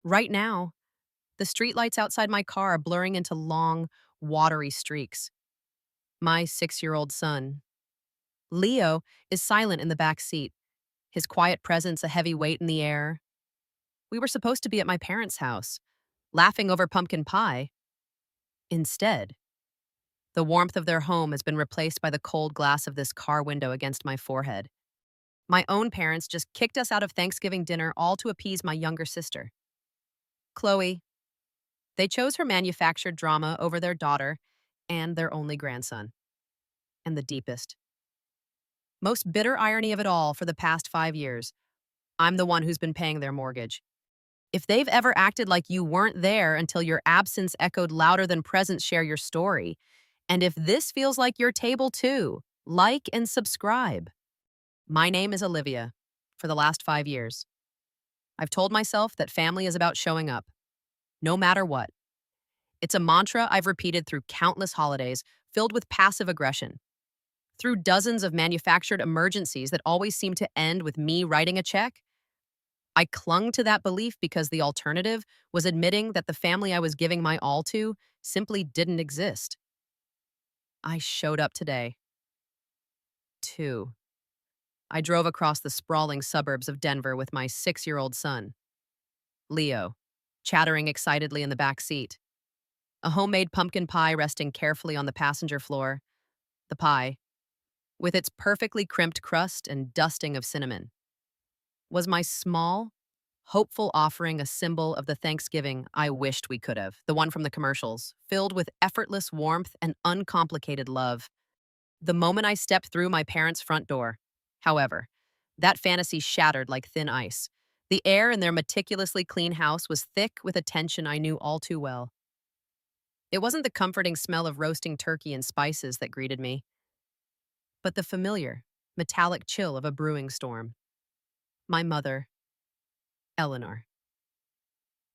Right now, the streetlights outside my car are blurring into long, watery streaks. My 6-year-old son, Leo, is silent in the back seat, his quiet presence a heavy weight in the air. We were supposed to be at my parents' house, laughing over pumpkin pie. Instead, the warmth of their home has been replaced by the cold glass of this car window against my forehead. My own parents just kicked us out of Thanksgiving dinner all to appease my younger sister, Chloe. They chose her manufactured drama over their daughter and their only grandson. And the deepest, most bitter irony of it all for the past 5 years, I'm the one who's been paying their mortgage. If they've ever acted like you weren't there until your absence echoed louder than presence, share your story. And if this feels like your table too, like and subscribe. My name is Olivia. For the last 5 years, I've told myself that family is about showing up, no matter what. It's a mantra I've repeated through countless holidays filled with passive aggression, through dozens of manufactured emergencies that always seem to end with me writing a check. I clung to that belief because the alternative was admitting that the family I was giving my all to simply didn't exist. I showed up today, too. I drove across the sprawling suburbs of Denver with my 6-year-old son, Leo, chattering excitedly in the back seat, a homemade pumpkin pie resting carefully on the passenger floor. The pie, with its perfectly crimped crust and dusting of cinnamon, was my small, hopeful offering, a symbol of the Thanksgiving I wished we could have, the one from the commercials, filled with effortless warmth and uncomplicated love. The moment I stepped through my parents' front door, however, that fantasy shattered like thin ice. The air in their meticulously clean house was thick with a tension I knew all too well. It wasn't the comforting smell of roasting turkey and spices that greeted me, but the familiar, metallic chill of a brewing storm. My mother, Eleanor,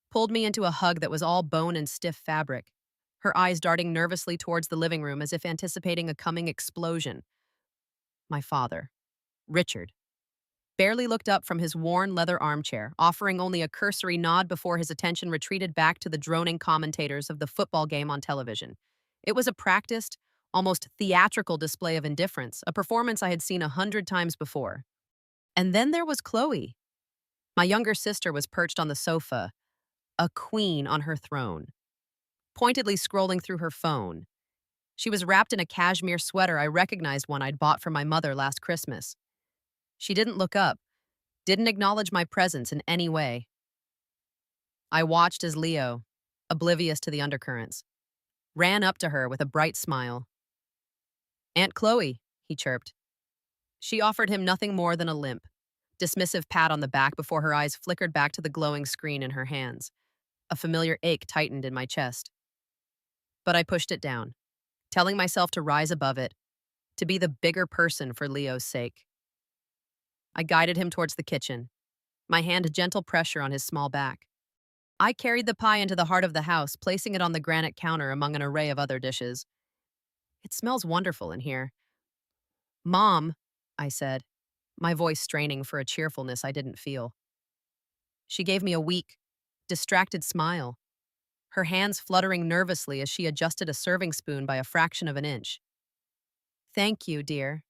pulled me into a hug that was all bone and stiff fabric, her eyes darting nervously towards the living room as if anticipating a coming explosion. My father, Richard, barely looked up from his worn leather armchair, offering only a cursory nod before his attention retreated back to the droning commentators of the football game on television. It was a practiced, almost theatrical display of indifference, a performance I had seen 100 times before. And then there was Chloe. My younger sister was perched on the sofa, a queen on her throne, pointedly scrolling through her phone. She was wrapped in a cashmere sweater I recognized, one I'd bought for my mother last Christmas. She didn't look up, didn't acknowledge my presence in any way. I watched as Leo, oblivious to the undercurrents, ran up to her with a bright smile. "Aunt Chloe," he chirped. She offered him nothing more than a limp, dismissive pat on the back before her eyes flickered back to the glowing screen in her hands. A familiar ache tightened in my chest. But I pushed it down, telling myself to rise above it, to be the bigger person for Leo's sake. I guided him towards the kitchen, my hand a gentle pressure on his small back. I carried the pie into the heart of the house, placing it on the granite counter among an array of other dishes. "It smells wonderful in here." "Mom," I said, my voice straining for a cheerfulness I didn't feel. She gave me a weak, distracted smile, her hands fluttering nervously as she adjusted a serving spoon by a fraction of an inch. "Thank you, dear.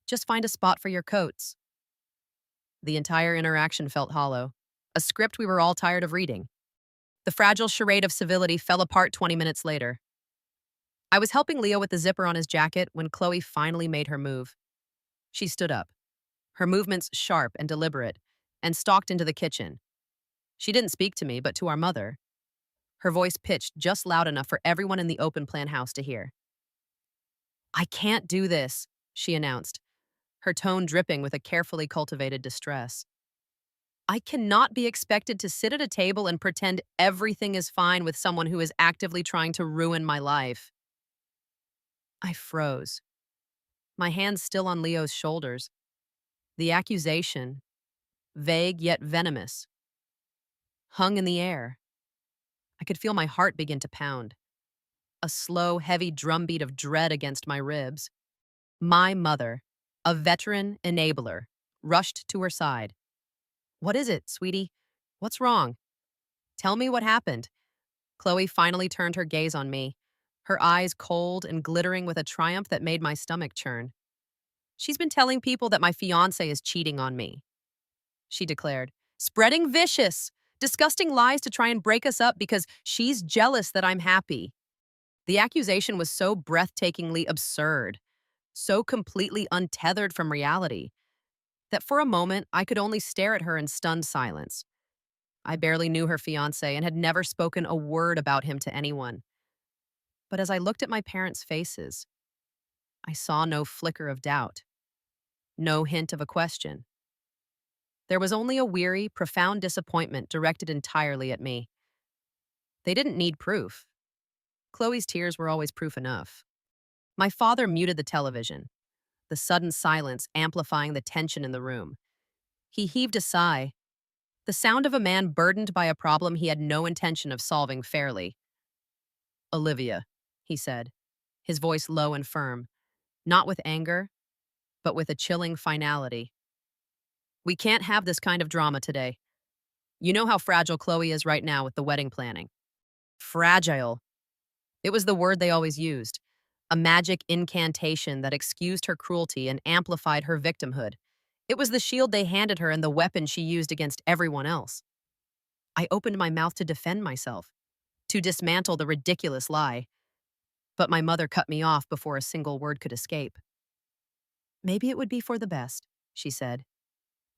Just find a spot for your coats." The entire interaction felt hollow, a script we were all tired of reading. The fragile charade of civility fell apart 20 minutes later. I was helping Leo with the zipper on his jacket when Chloe finally made her move. She stood up, her movements sharp and deliberate, and stalked into the kitchen. She didn't speak to me, but to our mother, her voice pitched just loud enough for everyone in the open plan house to hear. "I can't do this," she announced, her tone dripping with a carefully cultivated distress. "I cannot be expected to sit at a table and pretend everything is fine with someone who is actively trying to ruin my life." I froze, my hands still on Leo's shoulders. The accusation, vague yet venomous, hung in the air. I could feel my heart begin to pound, a slow, heavy drumbeat of dread against my ribs. My mother, a veteran enabler, rushed to her side. "What is it, sweetie? What's wrong?" Tell me what happened. Chloe finally turned her gaze on me, her eyes cold and glittering with a triumph that made my stomach churn. She's been telling people that my fiance is cheating on me, she declared, spreading vicious, disgusting lies to try and break us up because she's jealous that I'm happy. The accusation was so breathtakingly absurd, so completely untethered from reality, that for a moment I could only stare at her in stunned silence. I barely knew her fiance and had never spoken a word about him to anyone. But as I looked at my parents' faces, I saw no flicker of doubt, no hint of a question. There was only a weary, profound disappointment directed entirely at me. They didn't need proof. Chloe's tears were always proof enough. My father muted the television, the sudden silence amplifying the tension in the room. He heaved a sigh, the sound of a man burdened by a problem he had no intention of solving fairly. Olivia, he said, his voice low and firm, not with anger, but with a chilling finality. We can't have this kind of drama today. You know how fragile Chloe is right now with the wedding planning. Fragile. It was the word they always used, a magic incantation that excused her cruelty and amplified her victimhood. It was the shield they handed her and the weapon she used against everyone else. I opened my mouth to defend myself, to dismantle the ridiculous lie, but my mother cut me off before a single word could escape. Maybe it would be for the best, she said,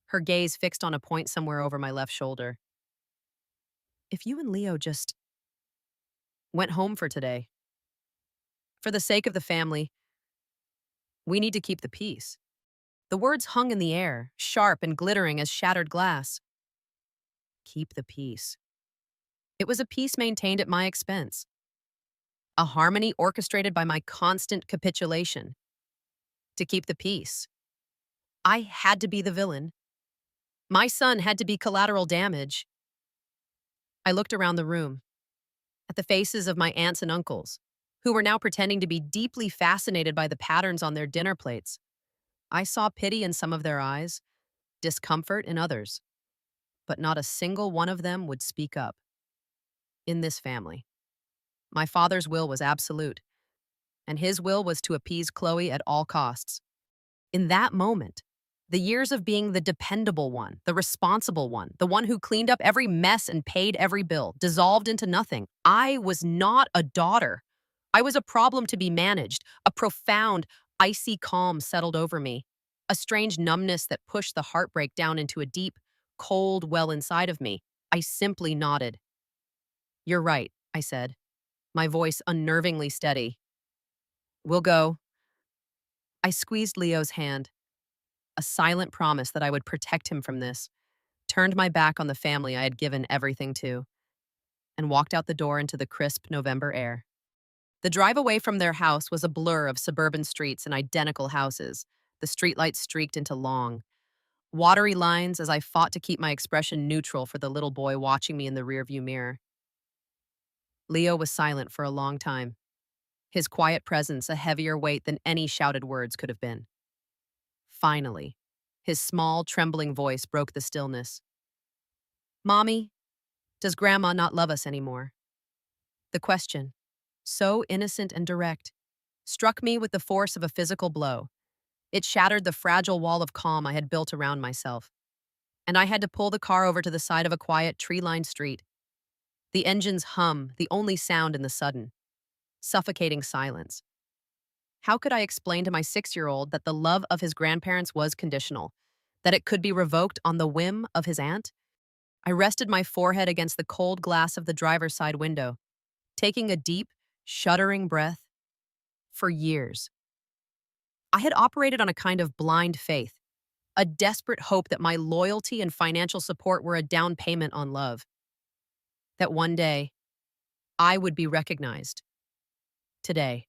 her gaze fixed on a point somewhere over my left shoulder. If you and Leo just went home for today, for the sake of the family, we need to keep the peace. The words hung in the air, sharp and glittering as shattered glass. Keep the peace. It was a peace maintained at my expense, a harmony orchestrated by my constant capitulation. To keep the peace, I had to be the villain. My son had to be collateral damage. I looked around the room, at the faces of my aunts and uncles, who were now pretending to be deeply fascinated by the patterns on their dinner plates. I saw pity in some of their eyes, discomfort in others, but not a single one of them would speak up. In this family, my father's will was absolute, and his will was to appease Chloe at all costs. In that moment, the years of being the dependable one, the responsible one, the one who cleaned up every mess and paid every bill, dissolved into nothing. I was not a daughter. I was a problem to be managed. A profound, icy calm settled over me, a strange numbness that pushed the heartbreak down into a deep, cold well inside of me. I simply nodded. You're right, I said, my voice unnervingly steady. We'll go. I squeezed Leo's hand, a silent promise that I would protect him from this, turned my back on the family I had given everything to, and walked out the door into the crisp November air. The drive away from their house was a blur of suburban streets and identical houses, the streetlights streaked into long, watery lines as I fought to keep my expression neutral for the little boy watching me in the rearview mirror. Leo was silent for a long time, his quiet presence a heavier weight than any shouted words could have been. Finally, his small, trembling voice broke the stillness. Mommy, does Grandma not love us anymore? The question, so innocent and direct, struck me with the force of a physical blow. It shattered the fragile wall of calm I had built around myself, and I had to pull the car over to the side of a quiet, tree-lined street. The engine's hum, the only sound in the sudden, suffocating silence. How could I explain to my 6-year-old that the love of his grandparents was conditional, that it could be revoked on the whim of his aunt? I rested my forehead against the cold glass of the driver's side window, taking a deep, shuddering breath. For years, I had operated on a kind of blind faith, a desperate hope that my loyalty and financial support were a down payment on love, that one day I would be recognized. Today,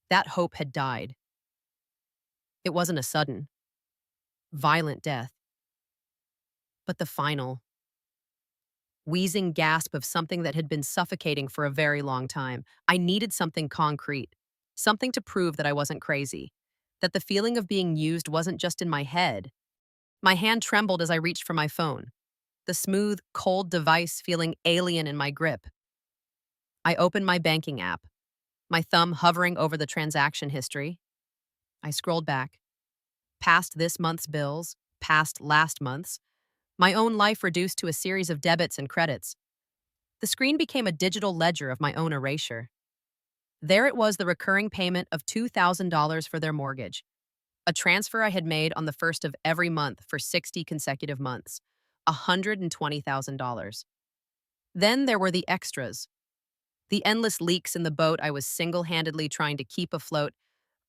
that hope had died. It wasn't a sudden, violent death, but the final, wheezing gasp of something that had been suffocating for a very long time. I needed something concrete, something to prove that I wasn't crazy, that the feeling of being used wasn't just in my head. My hand trembled as I reached for my phone. the smooth, cold device feeling alien in my grip. I opened my banking app, my thumb hovering over the transaction history. I scrolled back, past this month's bills, past last month's, my own life reduced to a series of debits and credits. The screen became a digital ledger of my own erasure. There it was, the recurring payment of $2,000 for their mortgage, a transfer I had made on the first of every month for 60 consecutive months, $120,000. Then there were the extras, the endless leaks in the boat I was single-handedly trying to keep afloat,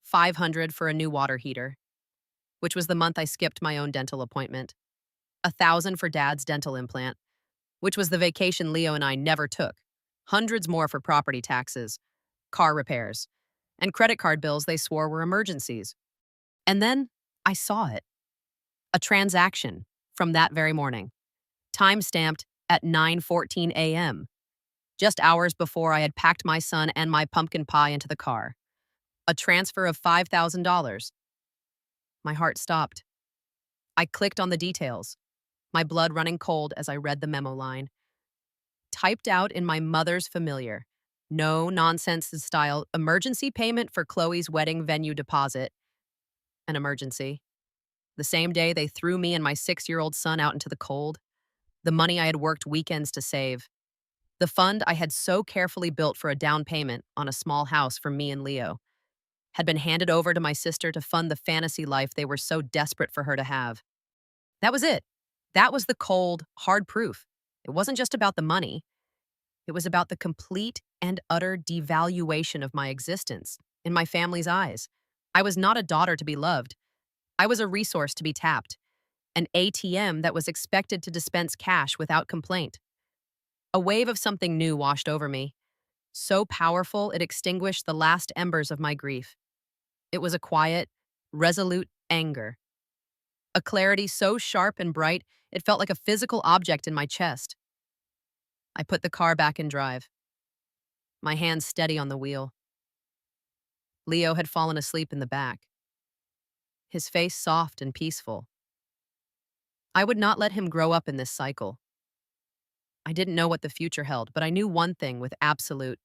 500 for a new water heater, which was the month I skipped my own dental appointment, 1,000 for Dad's dental implant, which was the vacation Leo and I never took, hundreds more for property taxes, car repairs, and credit card bills they swore were emergencies. And then I saw it. A transaction from that very morning, time-stamped at 9:14 a.m., just hours before I had packed my son and my pumpkin pie into the car. A transfer of $5,000. My heart stopped. I clicked on the details, my blood running cold as I read the memo line. Typed out in my mother's familiar, no nonsense style, emergency payment for Chloe's wedding venue deposit. An emergency. The same day they threw me and my 6-year-old son out into the cold. The money I had worked weekends to save. The fund I had so carefully built for a down payment on a small house for me and Leo had been handed over to my sister to fund the fantasy life they were so desperate for her to have. That was it. That was the cold, hard proof. It wasn't just about the money. It was about the complete and utter devaluation of my existence in my family's eyes. I was not a daughter to be loved. I was a resource to be tapped, an ATM that was expected to dispense cash without complaint. A wave of something new washed over me, so powerful it extinguished the last embers of my grief. It was a quiet, resolute anger, a clarity so sharp and bright it felt like a physical object in my chest. I put the car back in drive, my hands steady on the wheel. Leo had fallen asleep in the back, his face soft and peaceful. I would not let him grow up in this cycle. I didn't know what the future held, but I knew one thing with absolute,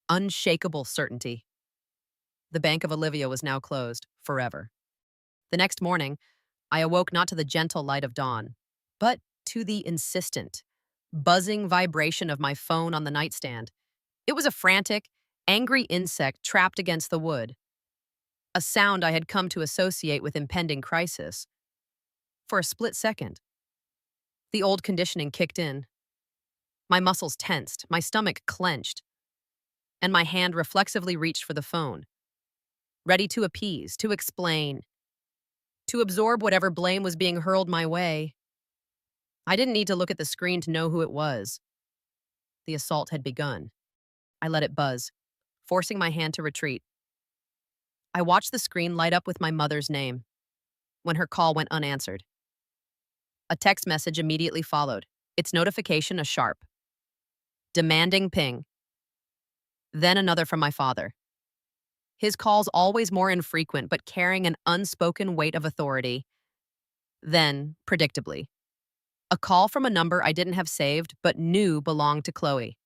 unshakable certainty. The Bank of Olivia was now closed, forever. The next morning, I awoke not to the gentle light of dawn, but to the insistent, buzzing vibration of my phone on the nightstand. It was a frantic, angry insect trapped against the wood, a sound I had come to associate with impending crisis. For a split second, the old conditioning kicked in. My muscles tensed, my stomach clenched, and my hand reflexively reached for the phone, ready to appease, to explain, to absorb whatever blame was being hurled my way. I didn't need to look at the screen to know who it was. The assault had begun. I let it buzz, forcing my hand to retreat. I watched the screen light up with my mother's name when her call went unanswered. A text message immediately followed, its notification a sharp, demanding ping. Then another from my father. His calls always more infrequent, but carrying an unspoken weight of authority. Then, predictably, a call from a number I didn't have saved, but knew belonged to Chloe.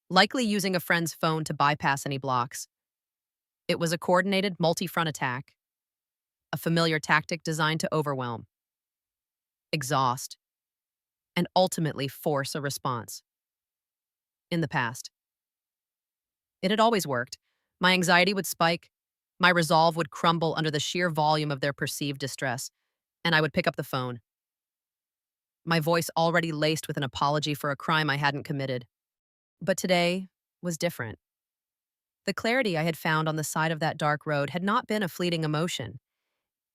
Likely using a friend's phone to bypass any blocks. It was a coordinated, multi-front attack, a familiar tactic designed to overwhelm, exhaust, and ultimately force a response. In the past, it had always worked. My anxiety would spike, my resolve would crumble under the sheer volume of their perceived distress, and I would pick up the phone, my voice already laced with an apology for a crime I hadn't committed. But today was different. The clarity I had found on the side of that dark road had not been a fleeting emotion.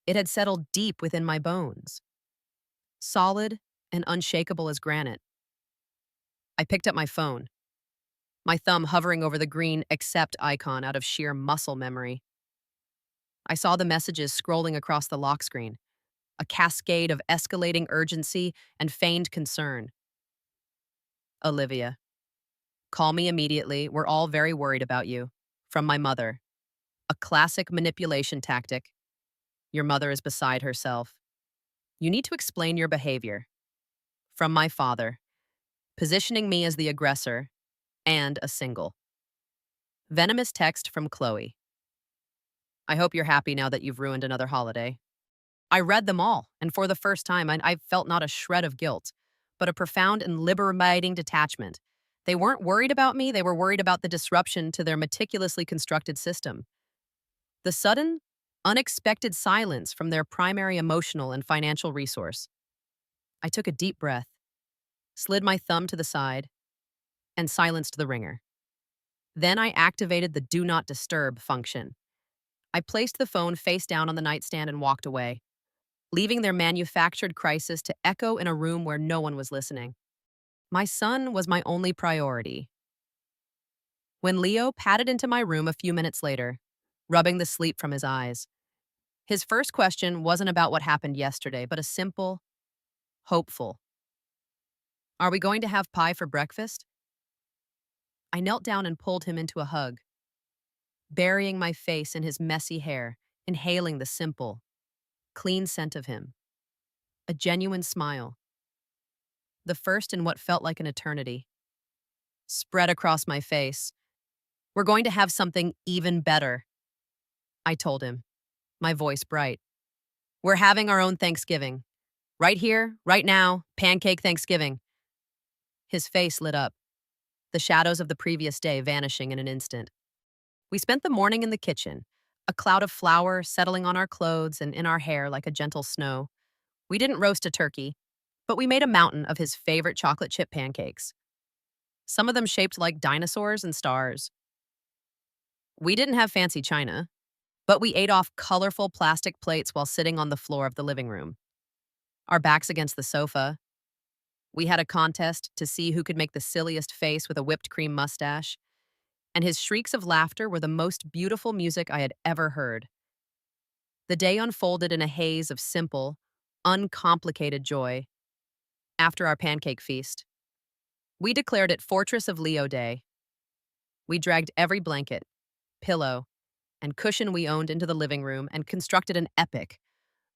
It had settled deep within my bones, solid and unshakable as granite. I picked up my phone, my thumb hovering over the green accept icon out of sheer muscle memory. I saw the messages scrolling across the lock screen, a cascade of escalating urgency and feigned concern. Olivia, call me immediately. We're all very worried about you. From my mother. A classic manipulation tactic. Your mother is beside herself. You need to explain your behavior. from my father, positioning me as the aggressor and a single. Venomous text from Chloe. I hope you're happy now that you've ruined another holiday. I read them all, and for the first time, I felt not a shred of guilt, but a profound and liberating detachment. They weren't worried about me, they were worried about the disruption to their meticulously constructed system. The sudden, unexpected silence from their primary emotional and financial resource. I took a deep breath, slid my thumb to the side, and silenced the ringer. Then I activated the Do Not Disturb function. I placed the phone face down on the nightstand and walked away, leaving their manufactured crisis to echo in a room where no one was listening. My son was my only priority. When Leo padded into my room a few minutes later, rubbing the sleep from his eyes, his first question wasn't about what happened yesterday, but a simple, hopeful, "Are we going to have pie for breakfast?" I knelt down and pulled him into a hug, burying my face in his messy hair, inhaling the simple, clean scent of him. A genuine smile, the first in what felt like an eternity, spread across my face. "We're going to have something even better," I told him, my voice bright. "We're having our own Thanksgiving. Right here, right now, pancake Thanksgiving." His face lit up, the shadows of the previous day vanishing in an instant. We spent the morning in the kitchen, a cloud of flour settling on our clothes and in our hair like a gentle snow. We didn't roast a turkey, but we made a mountain of his favorite chocolate chip pancakes, some of them shaped like dinosaurs and stars. We didn't have fancy china, but we ate off colorful plastic plates while sitting on the floor of the living room, our backs against the sofa. We had a contest to see who could make the silliest face with a whipped cream mustache, and his shrieks of laughter were the most beautiful music I had ever heard. The day unfolded in a haze of simple, uncomplicated joy. After our pancake feast, we declared it Fortress of Leo Day. We dragged every blanket, pillow, and cushion we owned into the living room and constructed an epic,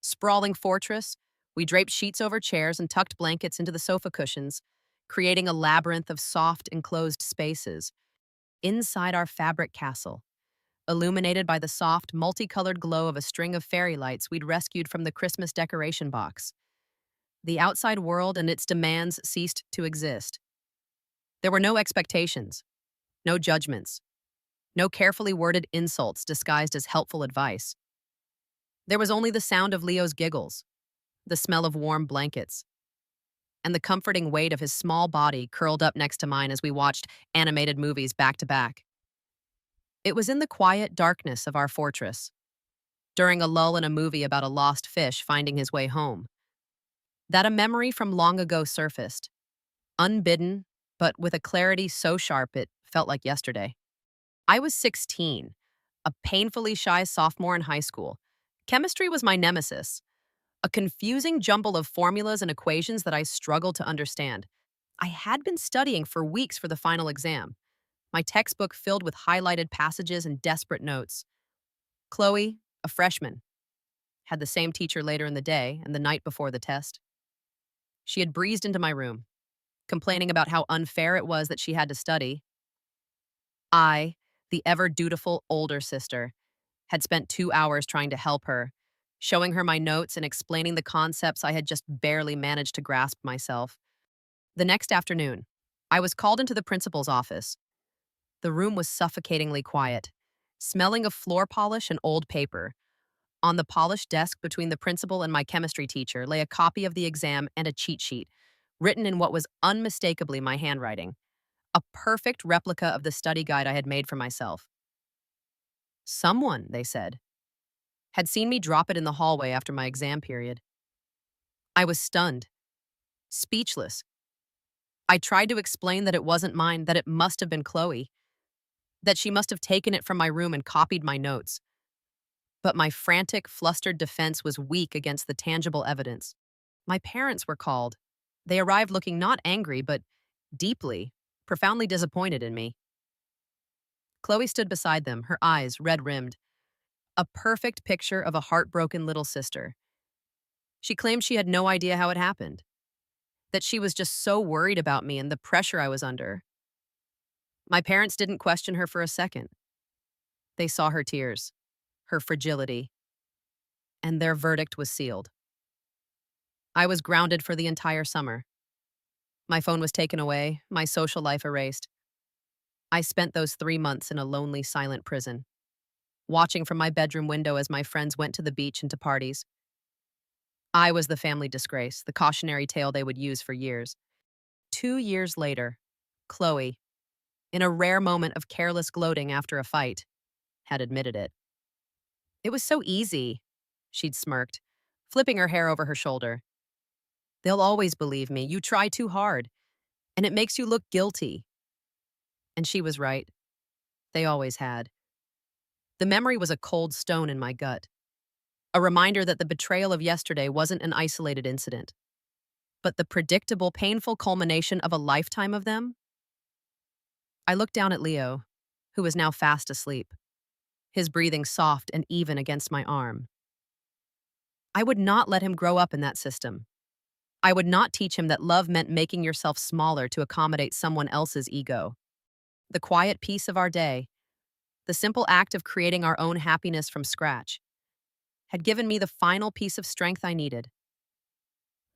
sprawling fortress. We draped sheets over chairs and tucked blankets into the sofa cushions, creating a labyrinth of soft, enclosed spaces. Inside our fabric castle, illuminated by the soft, multicolored glow of a string of fairy lights we'd rescued from the Christmas decoration box, the outside world and its demands ceased to exist. There were no expectations, no judgments, no carefully worded insults disguised as helpful advice. There was only the sound of Leo's giggles, the smell of warm blankets, and the comforting weight of his small body curled up next to mine as we watched animated movies back to back. It was in the quiet darkness of our fortress, during a lull in a movie about a lost fish finding his way home, that a memory from long ago surfaced, unbidden, but with a clarity so sharp it felt like yesterday. I was 16, a painfully shy sophomore in high school. Chemistry was my nemesis, a confusing jumble of formulas and equations that I struggled to understand. I had been studying for weeks for the final exam, my textbook filled with highlighted passages and desperate notes. Chloe, a freshman, had the same teacher later in the day and the night before the test. She had breezed into my room, complaining about how unfair it was that she had to study. I, the ever dutiful older sister, had spent 2 hours trying to help her, showing her my notes and explaining the concepts I had just barely managed to grasp myself. The next afternoon, I was called into the principal's office. The room was suffocatingly quiet, smelling of floor polish and old paper. On the polished desk between the principal and my chemistry teacher lay a copy of the exam and a cheat sheet, written in what was unmistakably my handwriting, a perfect replica of the study guide I had made for myself. Someone, they said, had seen me drop it in the hallway after my exam period. I was stunned, speechless. I tried to explain that it wasn't mine, that it must have been Chloe, that she must have taken it from my room and copied my notes. But my frantic, flustered defense was weak against the tangible evidence. My parents were called. They arrived looking not angry, but deeply, profoundly disappointed in me. Chloe stood beside them, her eyes red-rimmed, a perfect picture of a heartbroken little sister. She claimed she had no idea how it happened, that she was just so worried about me and the pressure I was under. My parents didn't question her for a second. They saw her tears, her fragility, and their verdict was sealed. I was grounded for the entire summer. My phone was taken away, my social life erased. I spent those 3 months in a lonely, silent prison, watching from my bedroom window as my friends went to the beach and to parties. I was the family disgrace, the cautionary tale they would use for years. 2 years later, Chloe, in a rare moment of careless gloating after a fight, had admitted it. "It was so easy," she'd smirked, flipping her hair over her shoulder. "They'll always believe me. You try too hard, and it makes you look guilty." And she was right. They always had. The memory was a cold stone in my gut, a reminder that the betrayal of yesterday wasn't an isolated incident, but the predictable, painful culmination of a lifetime of them. I looked down at Leo, who was now fast asleep, his breathing soft and even against my arm. I would not let him grow up in that system. I would not teach him that love meant making yourself smaller to accommodate someone else's ego. The quiet peace of our day, the simple act of creating our own happiness from scratch, had given me the final piece of strength I needed.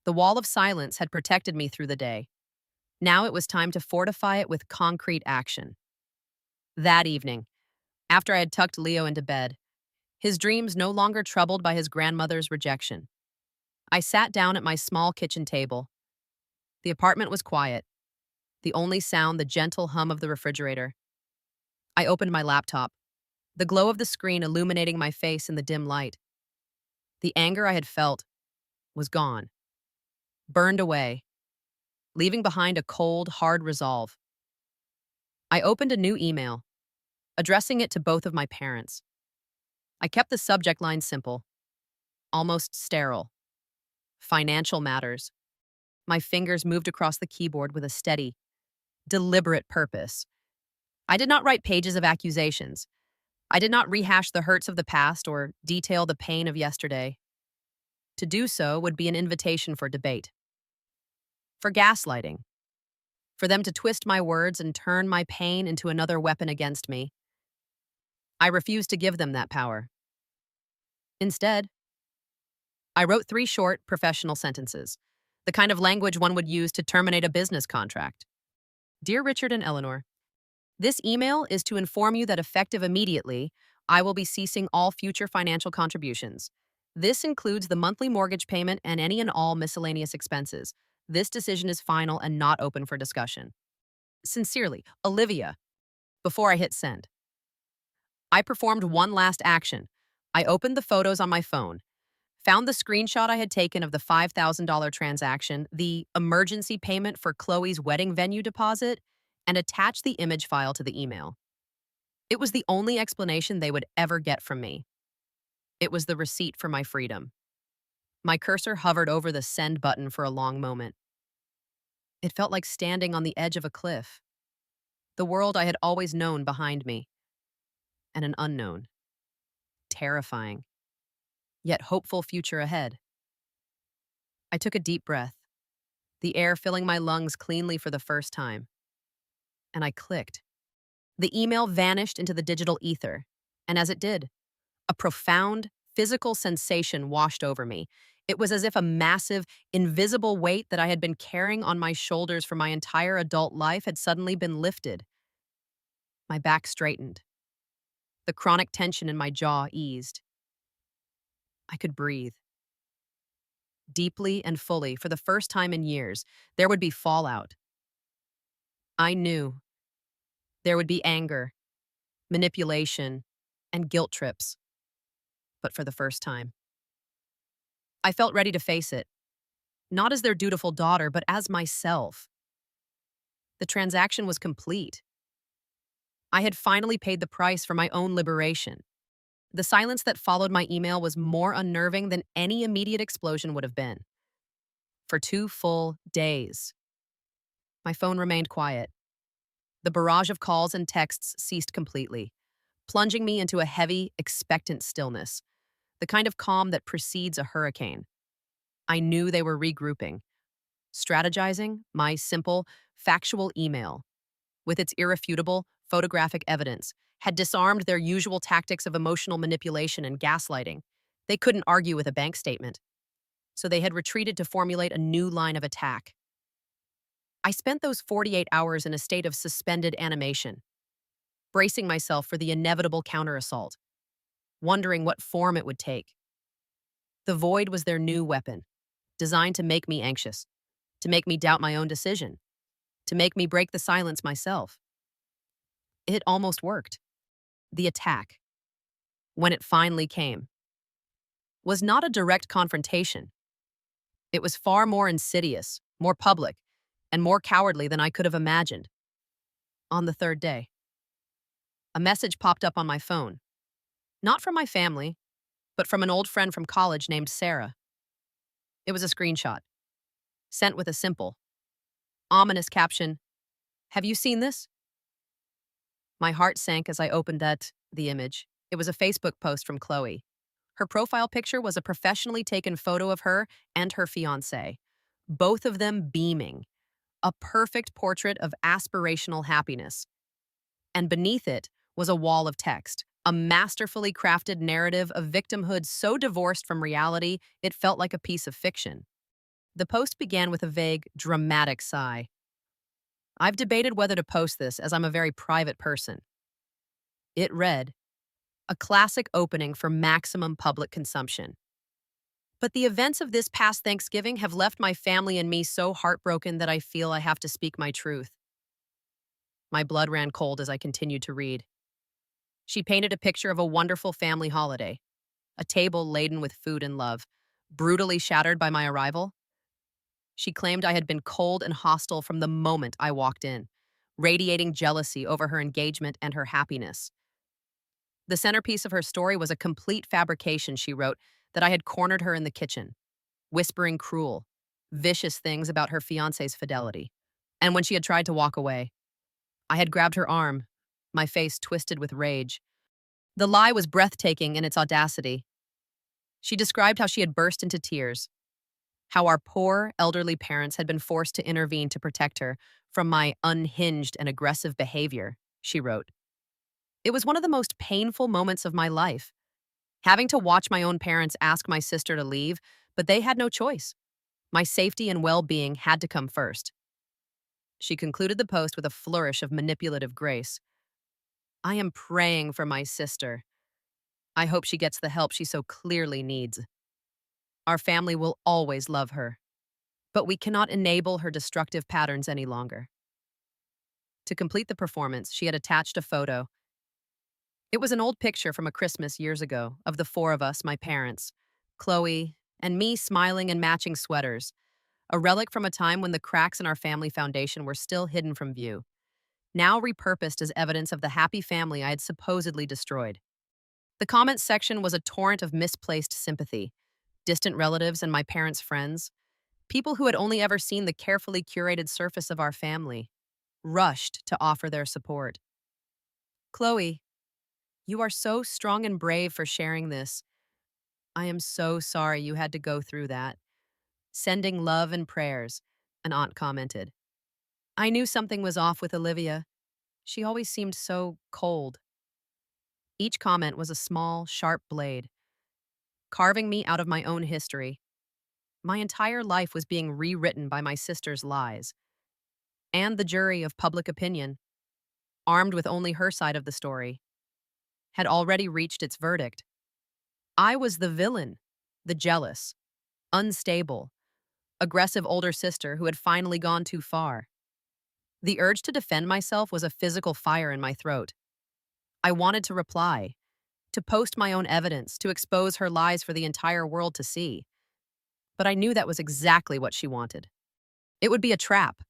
The wall of silence had protected me through the day. Now it was time to fortify it with concrete action. That evening, after I had tucked Leo into bed, his dreams no longer troubled by his grandmother's rejection, I sat down at my small kitchen table. The apartment was quiet, the only sound the gentle hum of the refrigerator. I opened my laptop, the glow of the screen illuminating my face in the dim light. The anger I had felt was gone, burned away, leaving behind a cold, hard resolve. I opened a new email, addressing it to both of my parents. I kept the subject line simple, almost sterile. Financial matters. My fingers moved across the keyboard with a steady, deliberate purpose. I did not write pages of accusations. I did not rehash the hurts of the past or detail the pain of yesterday. To do so would be an invitation for debate, for gaslighting, for them to twist my words and turn my pain into another weapon against me. I refused to give them that power. Instead, I wrote 3 short, professional sentences, the kind of language one would use to terminate a business contract. Dear Richard and Eleanor, this email is to inform you that effective immediately, I will be ceasing all future financial contributions. This includes the monthly mortgage payment and any and all miscellaneous expenses. This decision is final and not open for discussion. Sincerely, Olivia. Before I hit send, I performed one last action. I opened the photos on my phone, found the screenshot I had taken of the $5,000 transaction, the emergency payment for Chloe's wedding venue deposit, and attached the image file to the email. It was the only explanation they would ever get from me. It was the receipt for my freedom. My cursor hovered over the send button for a long moment. It felt like standing on the edge of a cliff. The world I had always known behind me, and an unknown, terrifying, yet hopeful future ahead. I took a deep breath, the air filling my lungs cleanly for the first time. And I clicked. The email vanished into the digital ether, and as it did, a profound, physical sensation washed over me. It was as if a massive, invisible weight that I had been carrying on my shoulders for my entire adult life had suddenly been lifted. My back straightened. The chronic tension in my jaw eased. I could breathe. Deeply and fully, for the first time in years, there would be fallout. I knew. There would be anger, manipulation, and guilt trips. But for the first time, I felt ready to face it, not as their dutiful daughter, but as myself. The transaction was complete. I had finally paid the price for my own liberation. The silence that followed my email was more unnerving than any immediate explosion would have been. For 2 full days, my phone remained quiet. The barrage of calls and texts ceased completely, plunging me into a heavy, expectant stillness, the kind of calm that precedes a hurricane. I knew they were regrouping, Strategizing, my simple, factual email, with its irrefutable, photographic evidence, had disarmed their usual tactics of emotional manipulation and gaslighting. They couldn't argue with a bank statement, so they had retreated to formulate a new line of attack. I spent those 48 hours in a state of suspended animation, bracing myself for the inevitable counterassault, wondering what form it would take. The void was their new weapon, designed to make me anxious, to make me doubt my own decision, to make me break the silence myself. It almost worked. The attack, when it finally came, was not a direct confrontation. It was far more insidious, more public, and more cowardly than I could have imagined. On the third day, a message popped up on my phone, not from my family, but from an old friend from college named Sarah. It was a screenshot, sent with a simple, ominous caption, "Have you seen this?" My heart sank as I opened the image. It was a Facebook post from Chloe. Her profile picture was a professionally taken photo of her and her fiancé, both of them beaming, a perfect portrait of aspirational happiness. And beneath it was a wall of text, a masterfully crafted narrative of victimhood so divorced from reality it felt like a piece of fiction. The post began with a vague, dramatic sigh. "I've debated whether to post this as I'm a very private person." It read, a classic opening for maximum public consumption. But the events of this past Thanksgiving have left my family and me so heartbroken that I feel I have to speak my truth. My blood ran cold as I continued to read. She painted a picture of a wonderful family holiday, a table laden with food and love, brutally shattered by my arrival. She claimed I had been cold and hostile from the moment I walked in, radiating jealousy over her engagement and her happiness. The centerpiece of her story was a complete fabrication, she wrote, that I had cornered her in the kitchen, whispering cruel, vicious things about her fiancé's fidelity. And when she had tried to walk away, I had grabbed her arm, my face twisted with rage. The lie was breathtaking in its audacity. She described how she had burst into tears, how our poor, elderly parents had been forced to intervene to protect her from my unhinged and aggressive behavior, she wrote. It was one of the most painful moments of my life, having to watch my own parents ask my sister to leave, but they had no choice. My safety and well-being had to come first. She concluded the post with a flourish of manipulative grace. "I am praying for my sister. I hope she gets the help she so clearly needs. Our family will always love her, but we cannot enable her destructive patterns any longer." To complete the performance, she had attached a photo. It was an old picture from a Christmas years ago of the four of us, my parents, Chloe, and me smiling in matching sweaters, a relic from a time when the cracks in our family foundation were still hidden from view, now repurposed as evidence of the happy family I had supposedly destroyed. The comments section was a torrent of misplaced sympathy. Distant relatives and my parents' friends, people who had only ever seen the carefully curated surface of our family, rushed to offer their support. "Chloe, you are so strong and brave for sharing this. I am so sorry you had to go through that. Sending love and prayers," an aunt commented. "I knew something was off with Olivia. She always seemed so cold." Each comment was a small, sharp blade, carving me out of my own history. My entire life was being rewritten by my sister's lies. And the jury of public opinion, armed with only her side of the story, had already reached its verdict. I was the villain, the jealous, unstable, aggressive older sister who had finally gone too far. The urge to defend myself was a physical fire in my throat. I wanted to reply, to post my own evidence, to expose her lies for the entire world to see. But I knew that was exactly what she wanted. It would be a trap,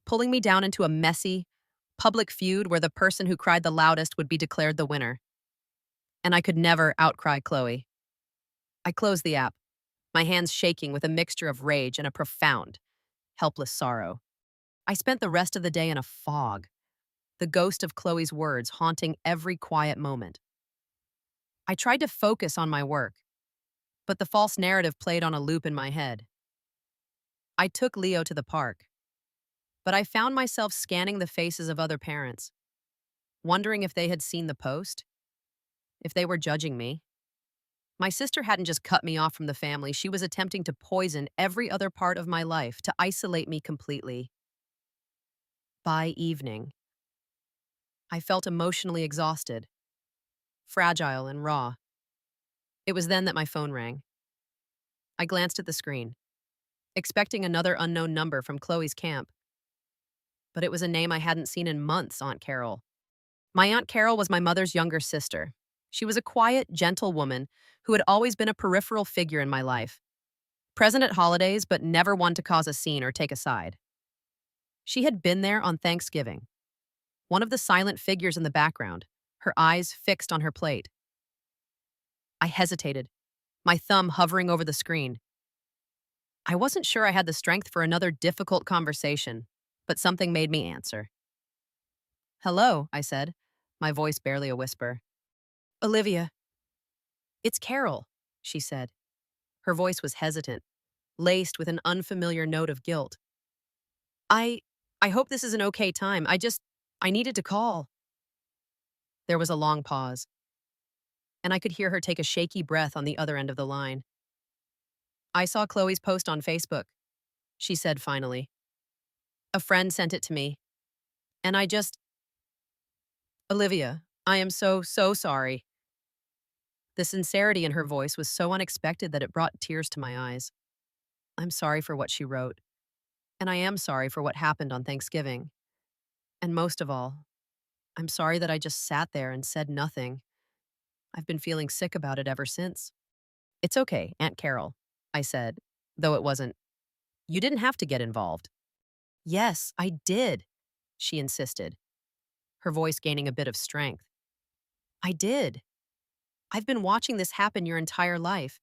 pulling me down into a messy, public feud where the person who cried the loudest would be declared the winner. And I could never outcry Chloe. I closed the app, my hands shaking with a mixture of rage and a profound, helpless sorrow. I spent the rest of the day in a fog, the ghost of Chloe's words haunting every quiet moment. I tried to focus on my work, but the false narrative played on a loop in my head. I took Leo to the park, but I found myself scanning the faces of other parents, wondering if they had seen the post, if they were judging me. My sister hadn't just cut me off from the family, she was attempting to poison every other part of my life, to isolate me completely. By evening, I felt emotionally exhausted, fragile and raw. It was then that my phone rang. I glanced at the screen, expecting another unknown number from Chloe's camp. But it was a name I hadn't seen in months, Aunt Carol. My Aunt Carol was my mother's younger sister. She was a quiet, gentle woman who had always been a peripheral figure in my life, present at holidays, but never one to cause a scene or take a side. She had been there on Thanksgiving, one of the silent figures in the background, her eyes fixed on her plate. I hesitated, my thumb hovering over the screen. I wasn't sure I had the strength for another difficult conversation, but something made me answer. "Hello," I said, my voice barely a whisper. "Olivia." "It's Carol," she said. Her voice was hesitant, laced with an unfamiliar note of guilt. I I hope this is an okay time. I needed to call." There was a long pause, and I could hear her take a shaky breath on the other end of the line. "I saw Chloe's post on Facebook," she said finally. "A friend sent it to me, and Olivia, I am so sorry." The sincerity in her voice was so unexpected that it brought tears to my eyes. I'm sorry for what she wrote, and I am sorry for what happened on Thanksgiving. And most of all, I'm sorry that I just sat there and said nothing. I've been feeling sick about it ever since. "It's okay, Aunt Carol," I said, though it wasn't. "You didn't have to get involved." "Yes, I did," she insisted, her voice gaining a bit of strength. "I did. I've been watching this happen your entire life,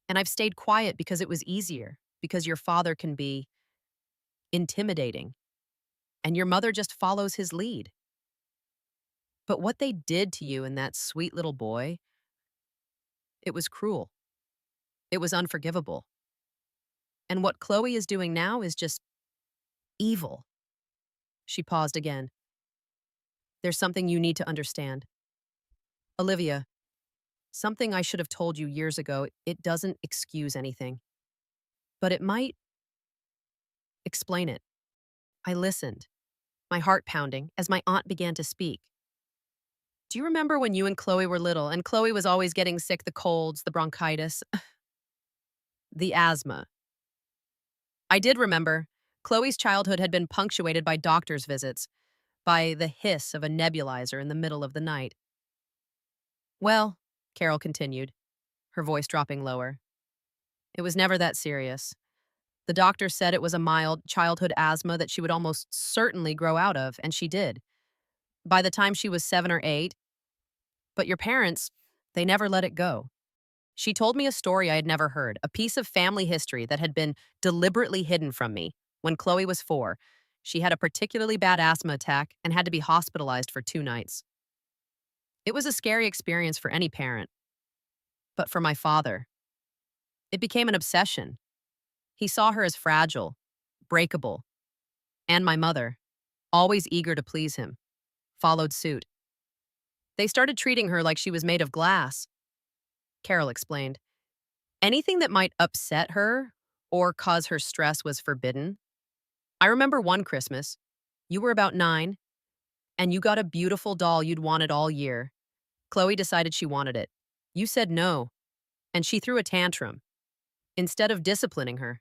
and I've stayed quiet because it was easier, because your father can be intimidating, and your mother just follows his lead. But what they did to you and that sweet little boy, it was cruel. It was unforgivable. And what Chloe is doing now is just evil." She paused again. "There's something you need to understand. Olivia, something I should have told you years ago, it doesn't excuse anything, but it might explain it." I listened, my heart pounding, as my aunt began to speak. "Do you remember when you and Chloe were little, and Chloe was always getting sick, the colds, the bronchitis, the asthma?" I did remember. Chloe's childhood had been punctuated by doctor's visits, by the hiss of a nebulizer in the middle of the night. "Well," Carol continued, her voice dropping lower, "it was never that serious. The doctor said it was a mild childhood asthma that she would almost certainly grow out of, and she did. By the time she was 7 or 8, but your parents, they never let it go." She told me a story I had never heard, a piece of family history that had been deliberately hidden from me. When Chloe was 4, she had a particularly bad asthma attack and had to be hospitalized for 2 nights. It was a scary experience for any parent, but for my father, it became an obsession. He saw her as fragile, breakable, and my mother, always eager to please him, followed suit. They started treating her like she was made of glass, Carol explained. Anything that might upset her or cause her stress was forbidden. I remember one Christmas, you were about 9, and you got a beautiful doll you'd wanted all year. Chloe decided she wanted it. You said no, and she threw a tantrum. Instead of disciplining her,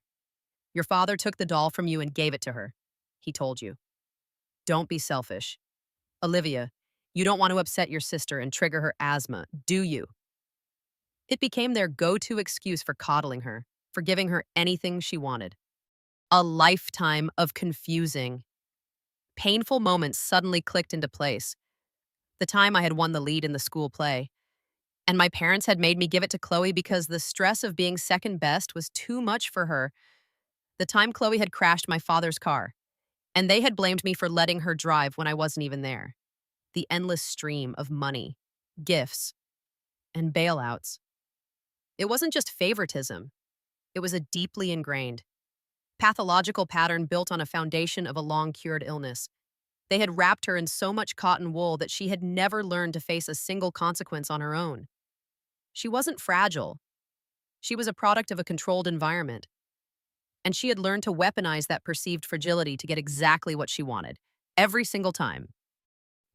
your father took the doll from you and gave it to her. He told you, "Don't be selfish. Olivia, you don't want to upset your sister and trigger her asthma, do you?" It became their go-to excuse for coddling her, for giving her anything she wanted. A lifetime of confusing, painful moments suddenly clicked into place. The time I had won the lead in the school play, and my parents had made me give it to Chloe because the stress of being second best was too much for her. The time Chloe had crashed my father's car, and they had blamed me for letting her drive when I wasn't even there. The endless stream of money, gifts, and bailouts. It wasn't just favoritism. It was a deeply ingrained, pathological pattern built on a foundation of a long cured illness. They had wrapped her in so much cotton wool that she had never learned to face a single consequence on her own. She wasn't fragile. She was a product of a controlled environment, and she had learned to weaponize that perceived fragility to get exactly what she wanted, every single time.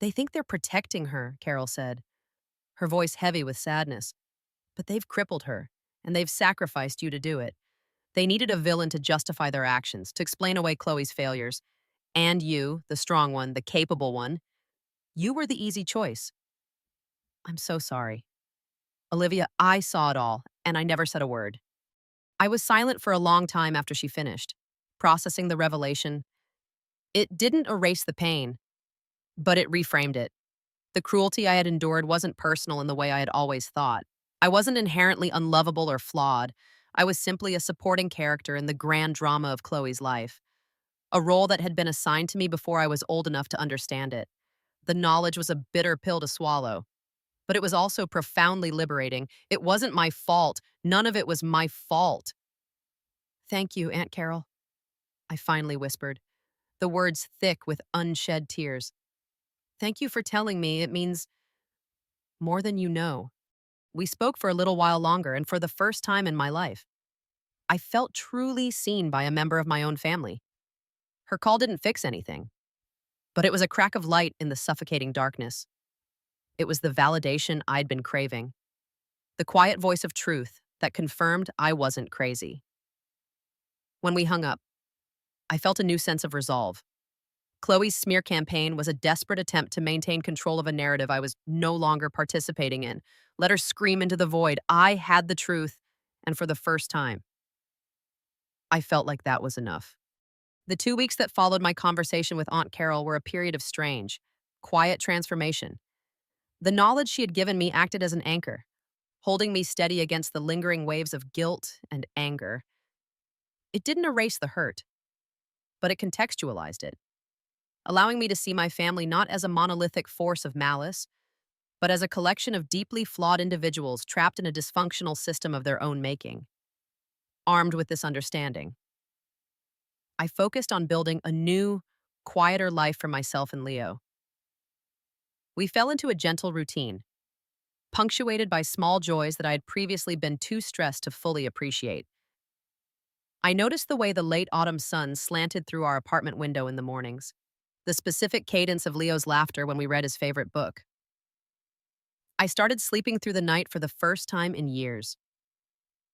They think they're protecting her, Carol said, her voice heavy with sadness. But they've crippled her, and they've sacrificed you to do it. They needed a villain to justify their actions, to explain away Chloe's failures. And you, the strong one, the capable one, you were the easy choice. I'm so sorry. Olivia, I saw it all, and I never said a word. I was silent for a long time after she finished, processing the revelation. It didn't erase the pain, but it reframed it. The cruelty I had endured wasn't personal in the way I had always thought. I wasn't inherently unlovable or flawed. I was simply a supporting character in the grand drama of Chloe's life, a role that had been assigned to me before I was old enough to understand it. The knowledge was a bitter pill to swallow, but it was also profoundly liberating. It wasn't my fault. None of it was my fault. Thank you, Aunt Carol, I finally whispered, the words thick with unshed tears. Thank you for telling me. It means more than you know. We spoke for a little while longer, and for the first time in my life, I felt truly seen by a member of my own family. Her call didn't fix anything, but it was a crack of light in the suffocating darkness. It was the validation I'd been craving, the quiet voice of truth that confirmed I wasn't crazy. When we hung up, I felt a new sense of resolve. Chloe's smear campaign was a desperate attempt to maintain control of a narrative I was no longer participating in. Let her scream into the void. I had the truth, and for the first time, I felt like that was enough. The 2 weeks that followed my conversation with Aunt Carol were a period of strange, quiet transformation. The knowledge she had given me acted as an anchor, holding me steady against the lingering waves of guilt and anger. It didn't erase the hurt, but it contextualized it, allowing me to see my family not as a monolithic force of malice, but as a collection of deeply flawed individuals trapped in a dysfunctional system of their own making. Armed with this understanding, I focused on building a new, quieter life for myself and Leo. We fell into a gentle routine, punctuated by small joys that I had previously been too stressed to fully appreciate. I noticed the way the late autumn sun slanted through our apartment window in the mornings, the specific cadence of Leo's laughter when we read his favorite book. I started sleeping through the night for the first time in years,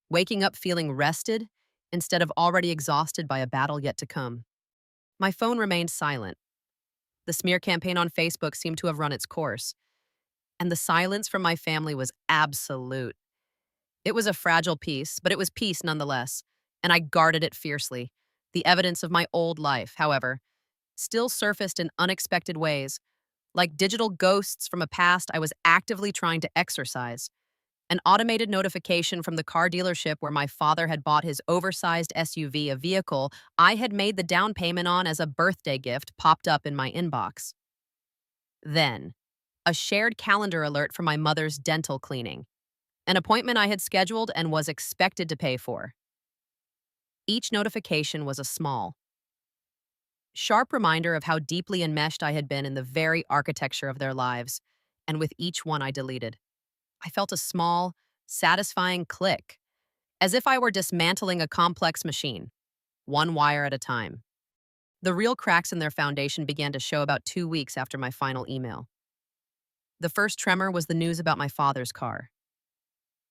waking up feeling rested instead of already exhausted by a battle yet to come. My phone remained silent. The smear campaign on Facebook seemed to have run its course, and the silence from my family was absolute. It was a fragile peace, but it was peace nonetheless, and I guarded it fiercely. The evidence of my old life, however, still surfaced in unexpected ways, like digital ghosts from a past I was actively trying to exorcise. An automated notification from the car dealership where my father had bought his oversized SUV, a vehicle I had made the down payment on as a birthday gift, popped up in my inbox. Then, a shared calendar alert for my mother's dental cleaning, an appointment I had scheduled and was expected to pay for. Each notification was a small, sharp reminder of how deeply enmeshed I had been in the very architecture of their lives, and with each one I deleted, I felt a small, satisfying click, as if I were dismantling a complex machine, one wire at a time. The real cracks in their foundation began to show about 2 weeks after my final email. The first tremor was the news about my father's car.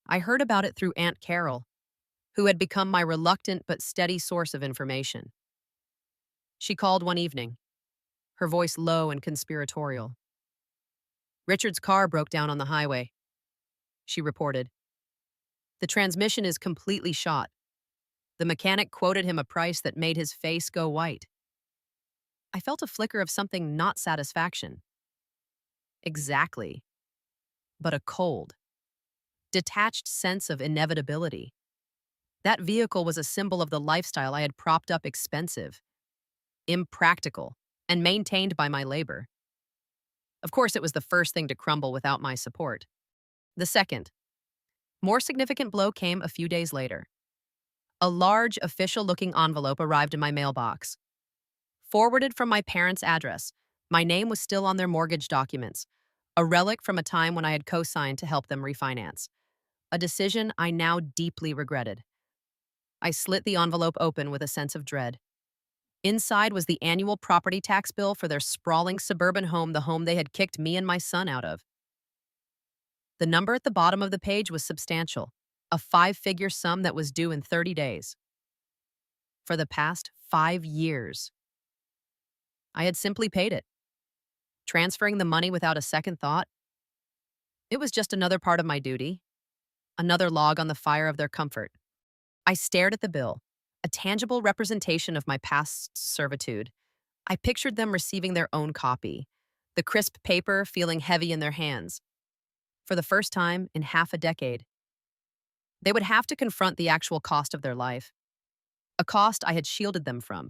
I heard about it through Aunt Carol, who had become my reluctant but steady source of information. She called one evening, her voice low and conspiratorial. Richard's car broke down on the highway, she reported. The transmission is completely shot. The mechanic quoted him a price that made his face go white. I felt a flicker of something not satisfaction. Exactly. But a cold, detached sense of inevitability. That vehicle was a symbol of the lifestyle I had propped up, expensive, impractical, and maintained by my labor. Of course, it was the first thing to crumble without my support. The second, more significant blow came a few days later. A large, official-looking envelope arrived in my mailbox. Forwarded from my parents' address, my name was still on their mortgage documents, a relic from a time when I had co-signed to help them refinance. A decision I now deeply regretted. I slit the envelope open with a sense of dread. Inside was the annual property tax bill for their sprawling suburban home, the home they had kicked me and my son out of. The number at the bottom of the page was substantial, a five-figure sum that was due in 30 days. For the past 5 years, I had simply paid it, transferring the money without a second thought. It was just another part of my duty, another log on the fire of their comfort. I stared at the bill, a tangible representation of my past servitude. I pictured them receiving their own copy, the crisp paper feeling heavy in their hands. For the first time in half a decade, they would have to confront the actual cost of their life, a cost I had shielded them from.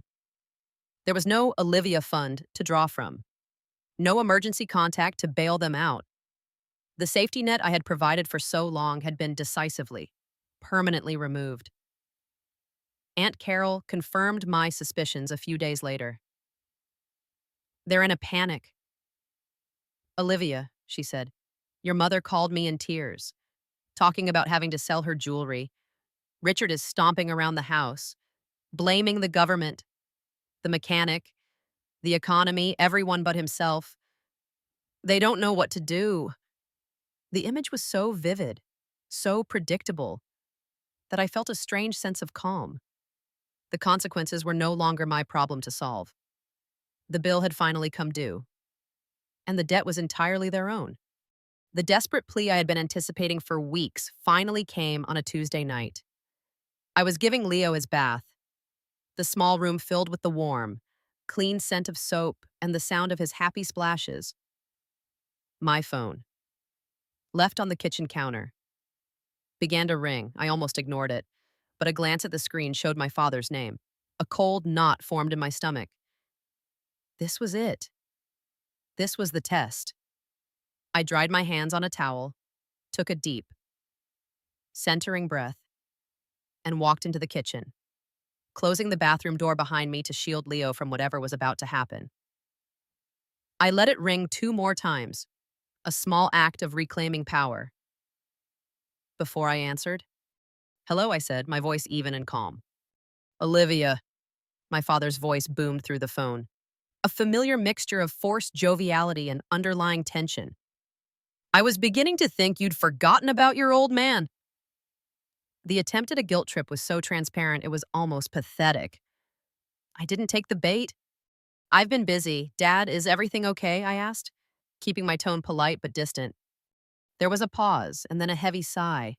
There was no Olivia fund to draw from, no emergency contact to bail them out. The safety net I had provided for so long had been decisively, permanently removed. Aunt Carol confirmed my suspicions a few days later. "They're in a panic. Olivia," she said, "your mother called me in tears, talking about having to sell her jewelry. Richard is stomping around the house, blaming the government, the mechanic, the economy, everyone but himself. They don't know what to do." The image was so vivid, so predictable, that I felt a strange sense of calm. The consequences were no longer my problem to solve. The bill had finally come due, and the debt was entirely their own. The desperate plea I had been anticipating for weeks finally came on a Tuesday night. I was giving Leo his bath, the small room filled with the warm, clean scent of soap and the sound of his happy splashes. My phone, left on the kitchen counter, began to ring. I almost ignored it, but a glance at the screen showed my father's name. A cold knot formed in my stomach. This was it. This was the test. I dried my hands on a towel, took a deep, centering breath, and walked into the kitchen, closing the bathroom door behind me to shield Leo from whatever was about to happen. I let it ring 2 more times, a small act of reclaiming power. Before I answered, "Hello," I said, my voice even and calm. "Olivia," my father's voice boomed through the phone, a familiar mixture of forced joviality and underlying tension. "I was beginning to think you'd forgotten about your old man." The attempt at a guilt trip was so transparent it was almost pathetic. I didn't take the bait. "I've been busy. Dad, is everything okay?" I asked, keeping my tone polite but distant. There was a pause, and then a heavy sigh,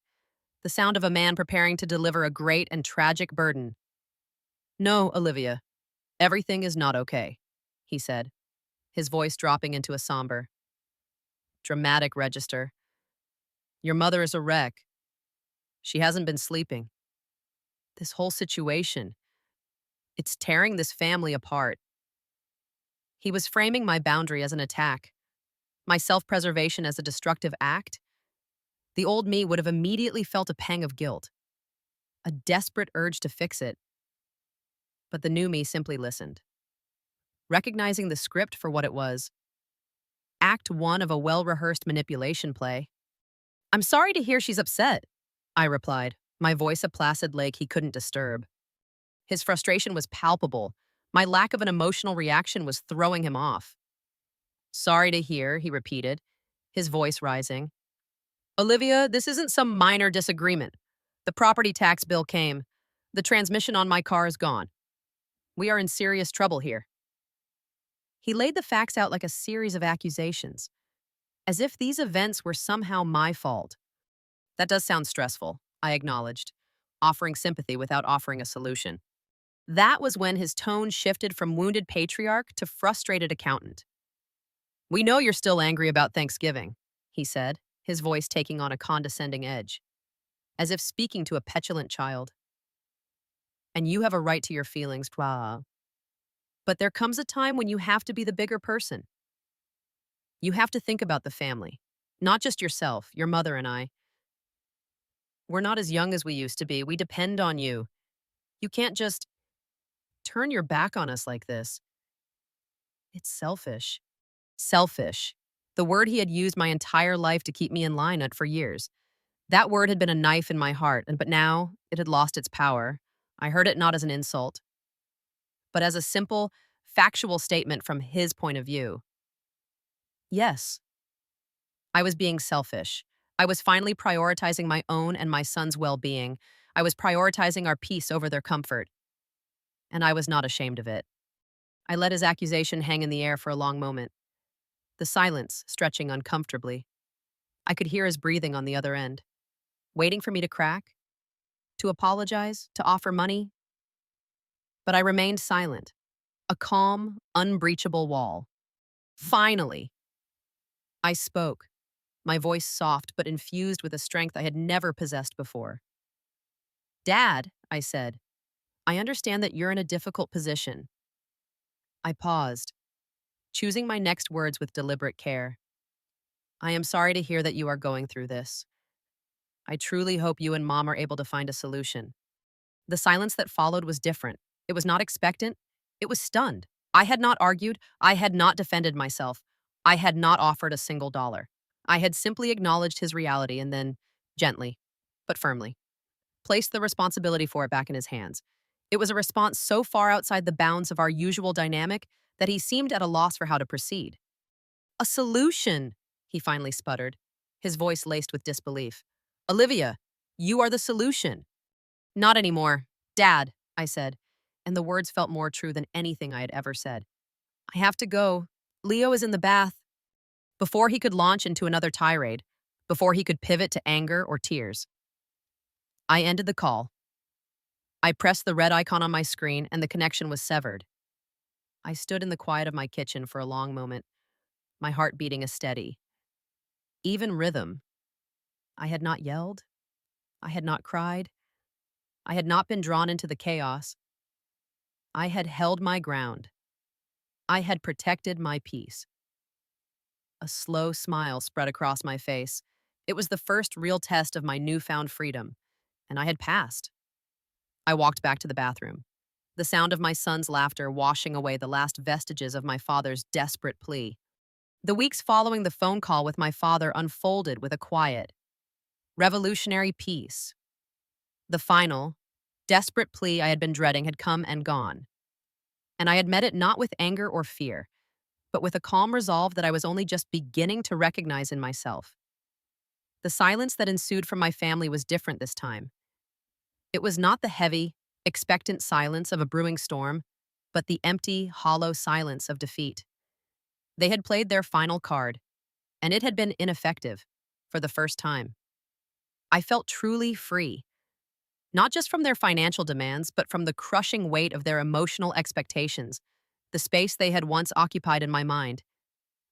the sound of a man preparing to deliver a great and tragic burden. "No, Olivia, everything is not okay," he said, his voice dropping into a somber, dramatic register. "Your mother is a wreck. She hasn't been sleeping. This whole situation, it's tearing this family apart." He was framing my boundary as an attack, my self-preservation as a destructive act. The old me would have immediately felt a pang of guilt, a desperate urge to fix it. But the new me simply listened, recognizing the script for what it was. Act 1 of a well-rehearsed manipulation play. "I'm sorry to hear she's upset," I replied, my voice a placid lake he couldn't disturb. His frustration was palpable. My lack of an emotional reaction was throwing him off. "Sorry to hear," he repeated, his voice rising. "Olivia, this isn't some minor disagreement. The property tax bill came. The transmission on my car is gone. We are in serious trouble here." He laid the facts out like a series of accusations, as if these events were somehow my fault. "That does sound stressful," I acknowledged, offering sympathy without offering a solution. That was when his tone shifted from wounded patriarch to frustrated accountant. "We know you're still angry about Thanksgiving," he said, his voice taking on a condescending edge, as if speaking to a petulant child. "And you have a right to your feelings, Twa. But there comes a time when you have to be the bigger person. You have to think about the family, not just yourself, your mother and I. We're not as young as we used to be. We depend on you. You can't just turn your back on us like this. It's selfish. Selfish. The word he had used my entire life to keep me in line for years. That word had been a knife in my heart, but now it had lost its power. I heard it not as an insult, but as a simple, factual statement from his point of view. Yes, I was being selfish. I was finally prioritizing my own and my son's well being. I was prioritizing our peace over their comfort, and I was not ashamed of it. I let his accusation hang in the air for a long moment, the silence stretching uncomfortably. I could hear his breathing on the other end, waiting for me to crack, to apologize, to offer money. But I remained silent, a calm, unbreachable wall. Finally, I spoke, my voice soft but infused with a strength I had never possessed before. Dad, I said, I understand that you're in a difficult position. I paused, choosing my next words with deliberate care. I am sorry to hear that you are going through this. I truly hope you and Mom are able to find a solution. The silence that followed was different. It was not expectant, it was stunned. I had not argued, I had not defended myself, I had not offered a single dollar. I had simply acknowledged his reality and then, gently, but firmly, placed the responsibility for it back in his hands. It was a response so far outside the bounds of our usual dynamic that he seemed at a loss for how to proceed. A solution, he finally sputtered, his voice laced with disbelief. Olivia, you are the solution. Not anymore. Dad, I said, and the words felt more true than anything I had ever said. I have to go. Leo is in the bath. Before he could launch into another tirade, before he could pivot to anger or tears, I ended the call. I pressed the red icon on my screen and the connection was severed. I stood in the quiet of my kitchen for a long moment, my heart beating a steady, even rhythm. I had not yelled. I had not cried. I had not been drawn into the chaos. I had held my ground. I had protected my peace. A slow smile spread across my face. It was the first real test of my newfound freedom, and I had passed. I walked back to the bathroom, the sound of my son's laughter washing away the last vestiges of my father's desperate plea. The weeks following the phone call with my father unfolded with a quiet, revolutionary peace. The final, desperate plea I had been dreading had come and gone, and I had met it not with anger or fear, but with a calm resolve that I was only just beginning to recognize in myself. The silence that ensued from my family was different this time. It was not the heavy, expectant silence of a brewing storm, but the empty, hollow silence of defeat. They had played their final card, and it had been ineffective for the first time. I felt truly free, not just from their financial demands, but from the crushing weight of their emotional expectations, the space they had once occupied in my mind,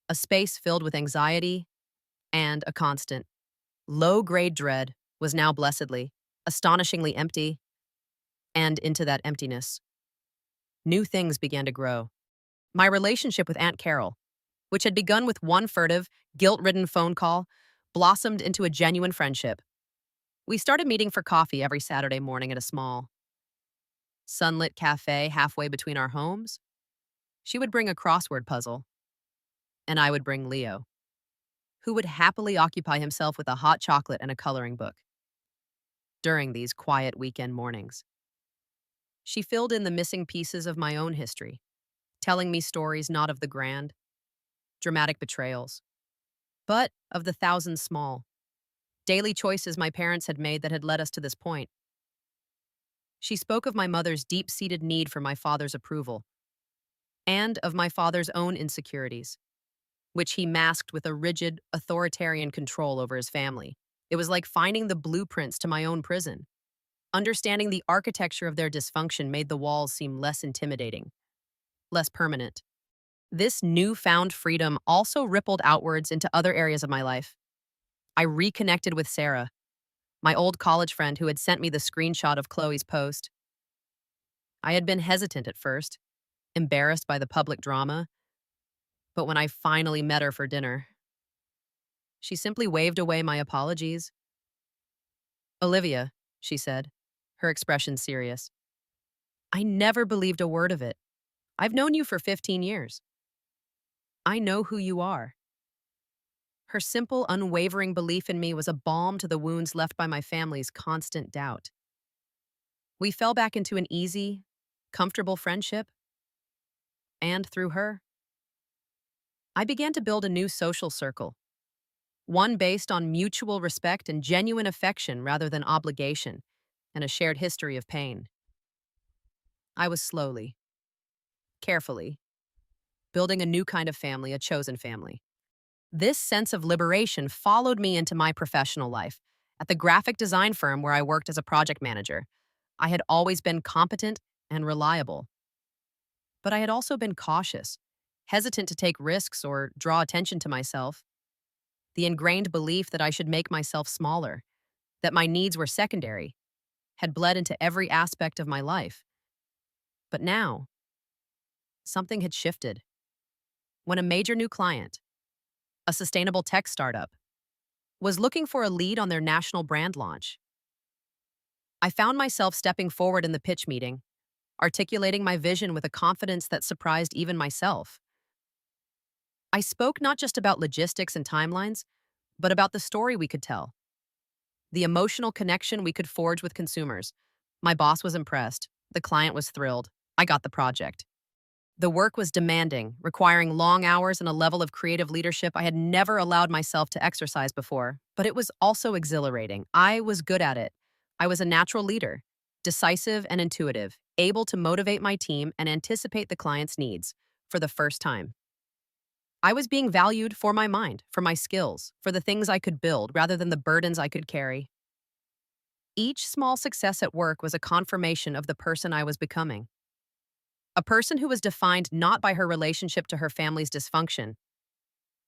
a space filled with anxiety and a constant, low-grade dread was now blessedly, astonishingly empty, and into that emptiness, new things began to grow. My relationship with Aunt Carol, which had begun with one furtive, guilt-ridden phone call, blossomed into a genuine friendship. We started meeting for coffee every Saturday morning at a small, sunlit cafe halfway between our homes. She would bring a crossword puzzle, and I would bring Leo, who would happily occupy himself with a hot chocolate and a coloring book. During these quiet weekend mornings, she filled in the missing pieces of my own history, telling me stories not of the grand, dramatic betrayals, but of the thousand small, daily choices my parents had made that had led us to this point. She spoke of my mother's deep-seated need for my father's approval, and of my father's own insecurities, which he masked with a rigid, authoritarian control over his family. It was like finding the blueprints to my own prison. Understanding the architecture of their dysfunction made the walls seem less intimidating, less permanent. This newfound freedom also rippled outwards into other areas of my life. I reconnected with Sarah, my old college friend who had sent me the screenshot of Chloe's post. I had been hesitant at first, embarrassed by the public drama, but when I finally met her for dinner, she simply waved away my apologies. Olivia, she said, her expression serious, I never believed a word of it. I've known you for 15 years. I know who you are. Her simple, unwavering belief in me was a balm to the wounds left by my family's constant doubt. We fell back into an easy, comfortable friendship, and through her, I began to build a new social circle, one based on mutual respect and genuine affection rather than obligation, and a shared history of pain. I was slowly, carefully, building a new kind of family, a chosen family. This sense of liberation followed me into my professional life. At the graphic design firm where I worked as a project manager, I had always been competent and reliable. But I had also been cautious, hesitant to take risks or draw attention to myself. The ingrained belief that I should make myself smaller, that my needs were secondary, had bled into every aspect of my life. But now, something had shifted. When a major new client, a sustainable tech startup, was looking for a lead on their national brand launch, I found myself stepping forward in the pitch meeting, articulating my vision with a confidence that surprised even myself. I spoke not just about logistics and timelines, but about the story we could tell, the emotional connection we could forge with consumers. My boss was impressed. The client was thrilled. I got the project. The work was demanding, requiring long hours and a level of creative leadership I had never allowed myself to exercise before. But it was also exhilarating. I was good at it. I was a natural leader, decisive and intuitive, able to motivate my team and anticipate the client's needs for the first time. I was being valued for my mind, for my skills, for the things I could build rather than the burdens I could carry. Each small success at work was a confirmation of the person I was becoming. A person who was defined not by her relationship to her family's dysfunction,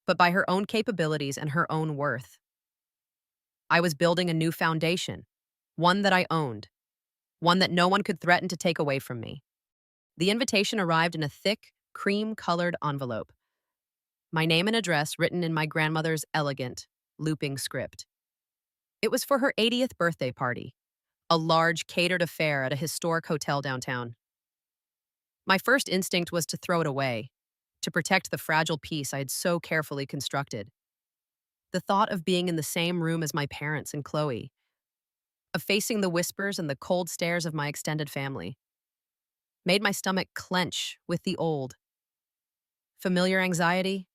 but by her own capabilities and her own worth. I was building a new foundation, one that I owned, one that no one could threaten to take away from me. The invitation arrived in a thick, cream-colored envelope. My name and address written in my grandmother's elegant, looping script. It was for her 80th birthday party, a large, catered affair at a historic hotel downtown. My first instinct was to throw it away, to protect the fragile piece I had so carefully constructed. The thought of being in the same room as my parents and Chloe, of facing the whispers and the cold stares of my extended family, made my stomach clench with the old, familiar anxiety.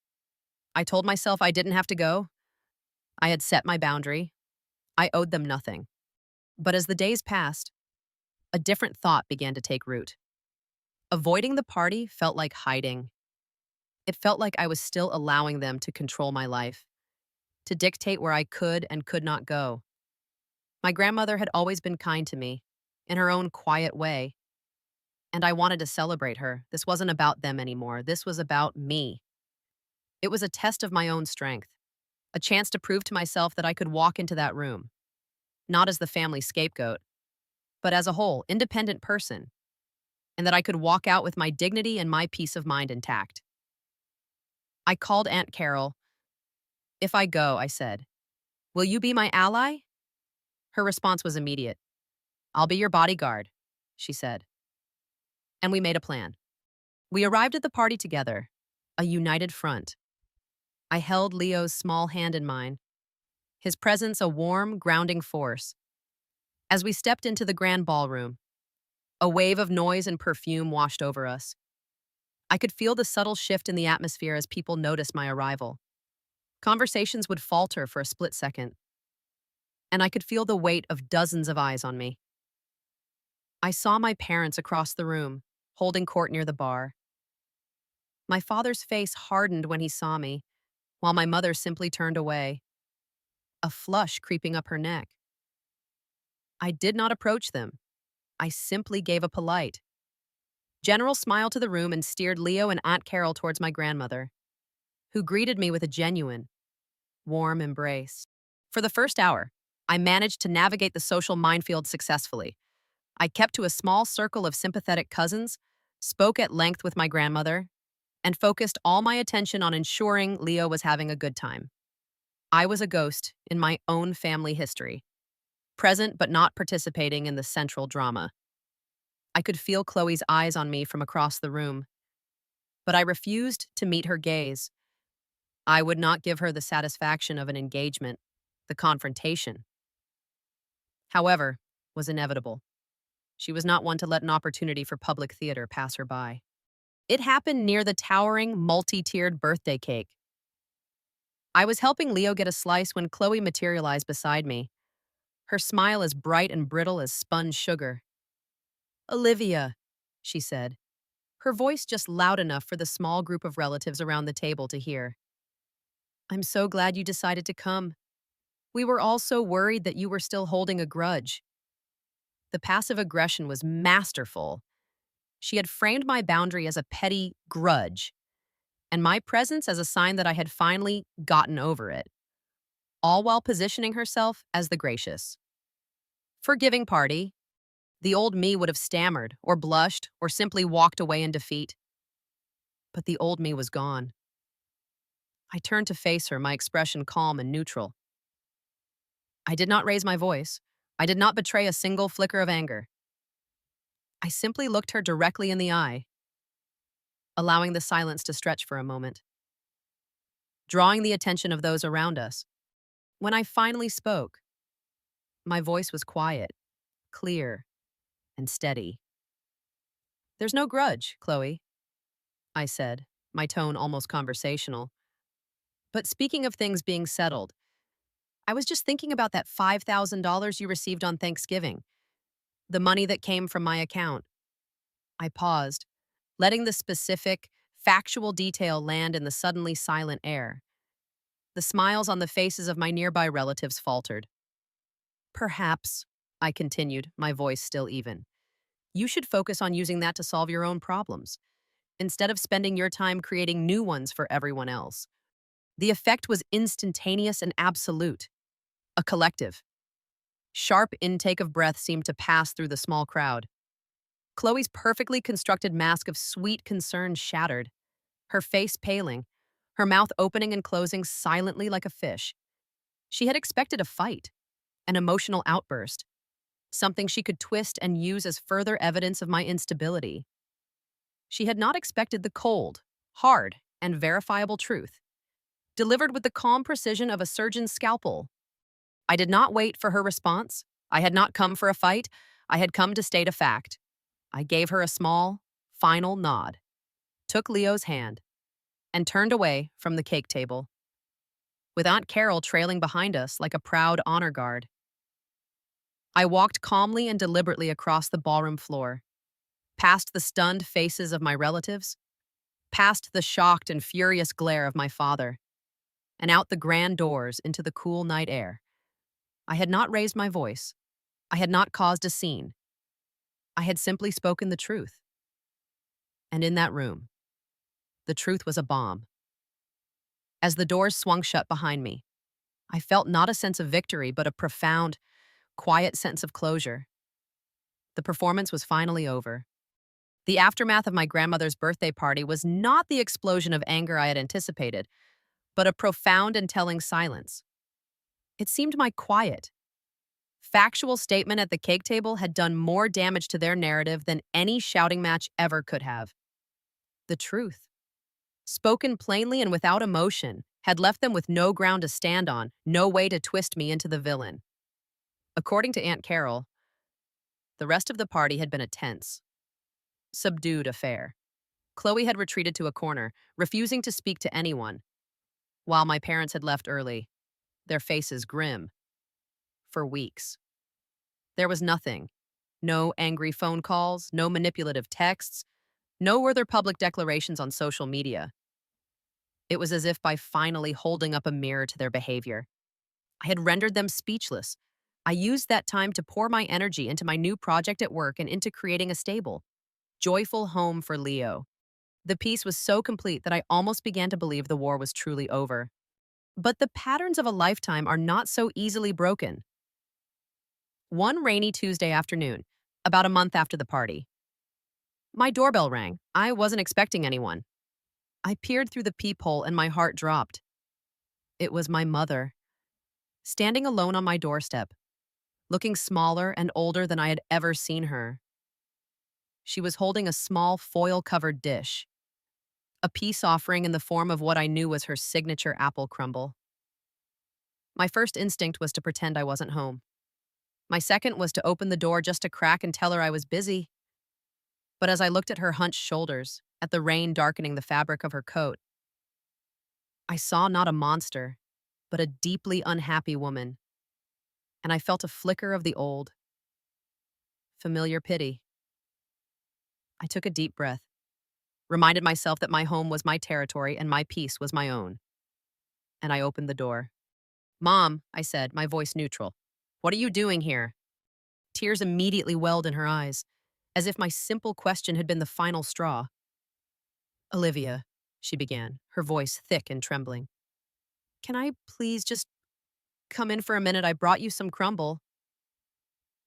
I told myself I didn't have to go. I had set my boundary. I owed them nothing. But as the days passed, a different thought began to take root. Avoiding the party felt like hiding. It felt like I was still allowing them to control my life, to dictate where I could and could not go. My grandmother had always been kind to me, in her own quiet way, and I wanted to celebrate her. This wasn't about them anymore. This was about me. It was a test of my own strength, a chance to prove to myself that I could walk into that room, not as the family scapegoat, but as a whole, independent person, and that I could walk out with my dignity and my peace of mind intact. I called Aunt Carol. "If I go," I said, "will you be my ally?" Her response was immediate. "I'll be your bodyguard," she said. And we made a plan. We arrived at the party together, a united front. I held Leo's small hand in mine, his presence a warm, grounding force. As we stepped into the grand ballroom, a wave of noise and perfume washed over us. I could feel the subtle shift in the atmosphere as people noticed my arrival. Conversations would falter for a split second, and I could feel the weight of dozens of eyes on me. I saw my parents across the room, holding court near the bar. My father's face hardened when he saw me, while my mother simply turned away, a flush creeping up her neck. I did not approach them. I simply gave a polite, general smile to the room and steered Leo and Aunt Carol towards my grandmother, who greeted me with a genuine, warm embrace. For the first hour, I managed to navigate the social minefield successfully. I kept to a small circle of sympathetic cousins, spoke at length with my grandmother, and focused all my attention on ensuring Leo was having a good time. I was a ghost in my own family history, present but not participating in the central drama. I could feel Chloe's eyes on me from across the room, but I refused to meet her gaze. I would not give her the satisfaction of an engagement. The confrontation, however, was inevitable. She was not one to let an opportunity for public theater pass her by. It happened near the towering, multi-tiered birthday cake. I was helping Leo get a slice when Chloe materialized beside me, her smile as bright and brittle as spun sugar. "Olivia," she said, her voice just loud enough for the small group of relatives around the table to hear. "I'm so glad you decided to come. We were all so worried that you were still holding a grudge." The passive aggression was masterful. She had framed my boundary as a petty grudge, and my presence as a sign that I had finally gotten over it, all while positioning herself as the gracious, forgiving party. The old me would have stammered, or blushed, or simply walked away in defeat. But the old me was gone. I turned to face her, my expression calm and neutral. I did not raise my voice. I did not betray a single flicker of anger. I simply looked her directly in the eye, allowing the silence to stretch for a moment, drawing the attention of those around us. When I finally spoke, my voice was quiet, clear, and steady. "There's no grudge, Chloe," I said, my tone almost conversational. "But speaking of things being settled, I was just thinking about that $5,000 you received on Thanksgiving, the money that came from my account." I paused, letting the specific, factual detail land in the suddenly silent air. The smiles on the faces of my nearby relatives faltered. "Perhaps," I continued, my voice still even, "you should focus on using that to solve your own problems, instead of spending your time creating new ones for everyone else." The effect was instantaneous and absolute. A collective, sharp intake of breath seemed to pass through the small crowd. Chloe's perfectly constructed mask of sweet concern shattered, her face paling, her mouth opening and closing silently like a fish. She had expected a fight, an emotional outburst, something she could twist and use as further evidence of my instability. She had not expected the cold, hard, and verifiable truth, delivered with the calm precision of a surgeon's scalpel. I did not wait for her response. I had not come for a fight. I had come to state a fact. I gave her a small, final nod, took Leo's hand, and turned away from the cake table, with Aunt Carol trailing behind us like a proud honor guard. I walked calmly and deliberately across the ballroom floor, past the stunned faces of my relatives, past the shocked and furious glare of my father, and out the grand doors into the cool night air. I had not raised my voice. I had not caused a scene. I had simply spoken the truth. And in that room, the truth was a bomb. As the doors swung shut behind me, I felt not a sense of victory, but a profound, quiet sense of closure. The performance was finally over. The aftermath of my grandmother's birthday party was not the explosion of anger I had anticipated, but a profound and telling silence. It seemed my quiet, factual statement at the cake table had done more damage to their narrative than any shouting match ever could have. The truth, spoken plainly and without emotion, had left them with no ground to stand on, no way to twist me into the villain. According to Aunt Carol, the rest of the party had been a tense, subdued affair. Chloe had retreated to a corner, refusing to speak to anyone, while my parents had left early, their faces grim, for weeks. There was nothing. No angry phone calls, no manipulative texts, no other public declarations on social media. It was as if by finally holding up a mirror to their behavior, I had rendered them speechless. I used that time to pour my energy into my new project at work and into creating a stable, joyful home for Leo. The piece was so complete that I almost began to believe the war was truly over. But the patterns of a lifetime are not so easily broken. One rainy Tuesday afternoon, about a month after the party, my doorbell rang. I wasn't expecting anyone. I peered through the peephole and my heart dropped. It was my mother, standing alone on my doorstep, looking smaller and older than I had ever seen her. She was holding a small foil-covered dish, a peace offering in the form of what I knew was her signature apple crumble. My first instinct was to pretend I wasn't home. My second was to open the door just a crack and tell her I was busy. But as I looked at her hunched shoulders, at the rain darkening the fabric of her coat, I saw not a monster, but a deeply unhappy woman, and I felt a flicker of the old, familiar pity. I took a deep breath, reminded myself that my home was my territory and my peace was my own, and I opened the door. "Mom," I said, my voice neutral, "what are you doing here?" Tears immediately welled in her eyes, as if my simple question had been the final straw. "Olivia," she began, her voice thick and trembling. "Can I please just come in for a minute? I brought you some crumble."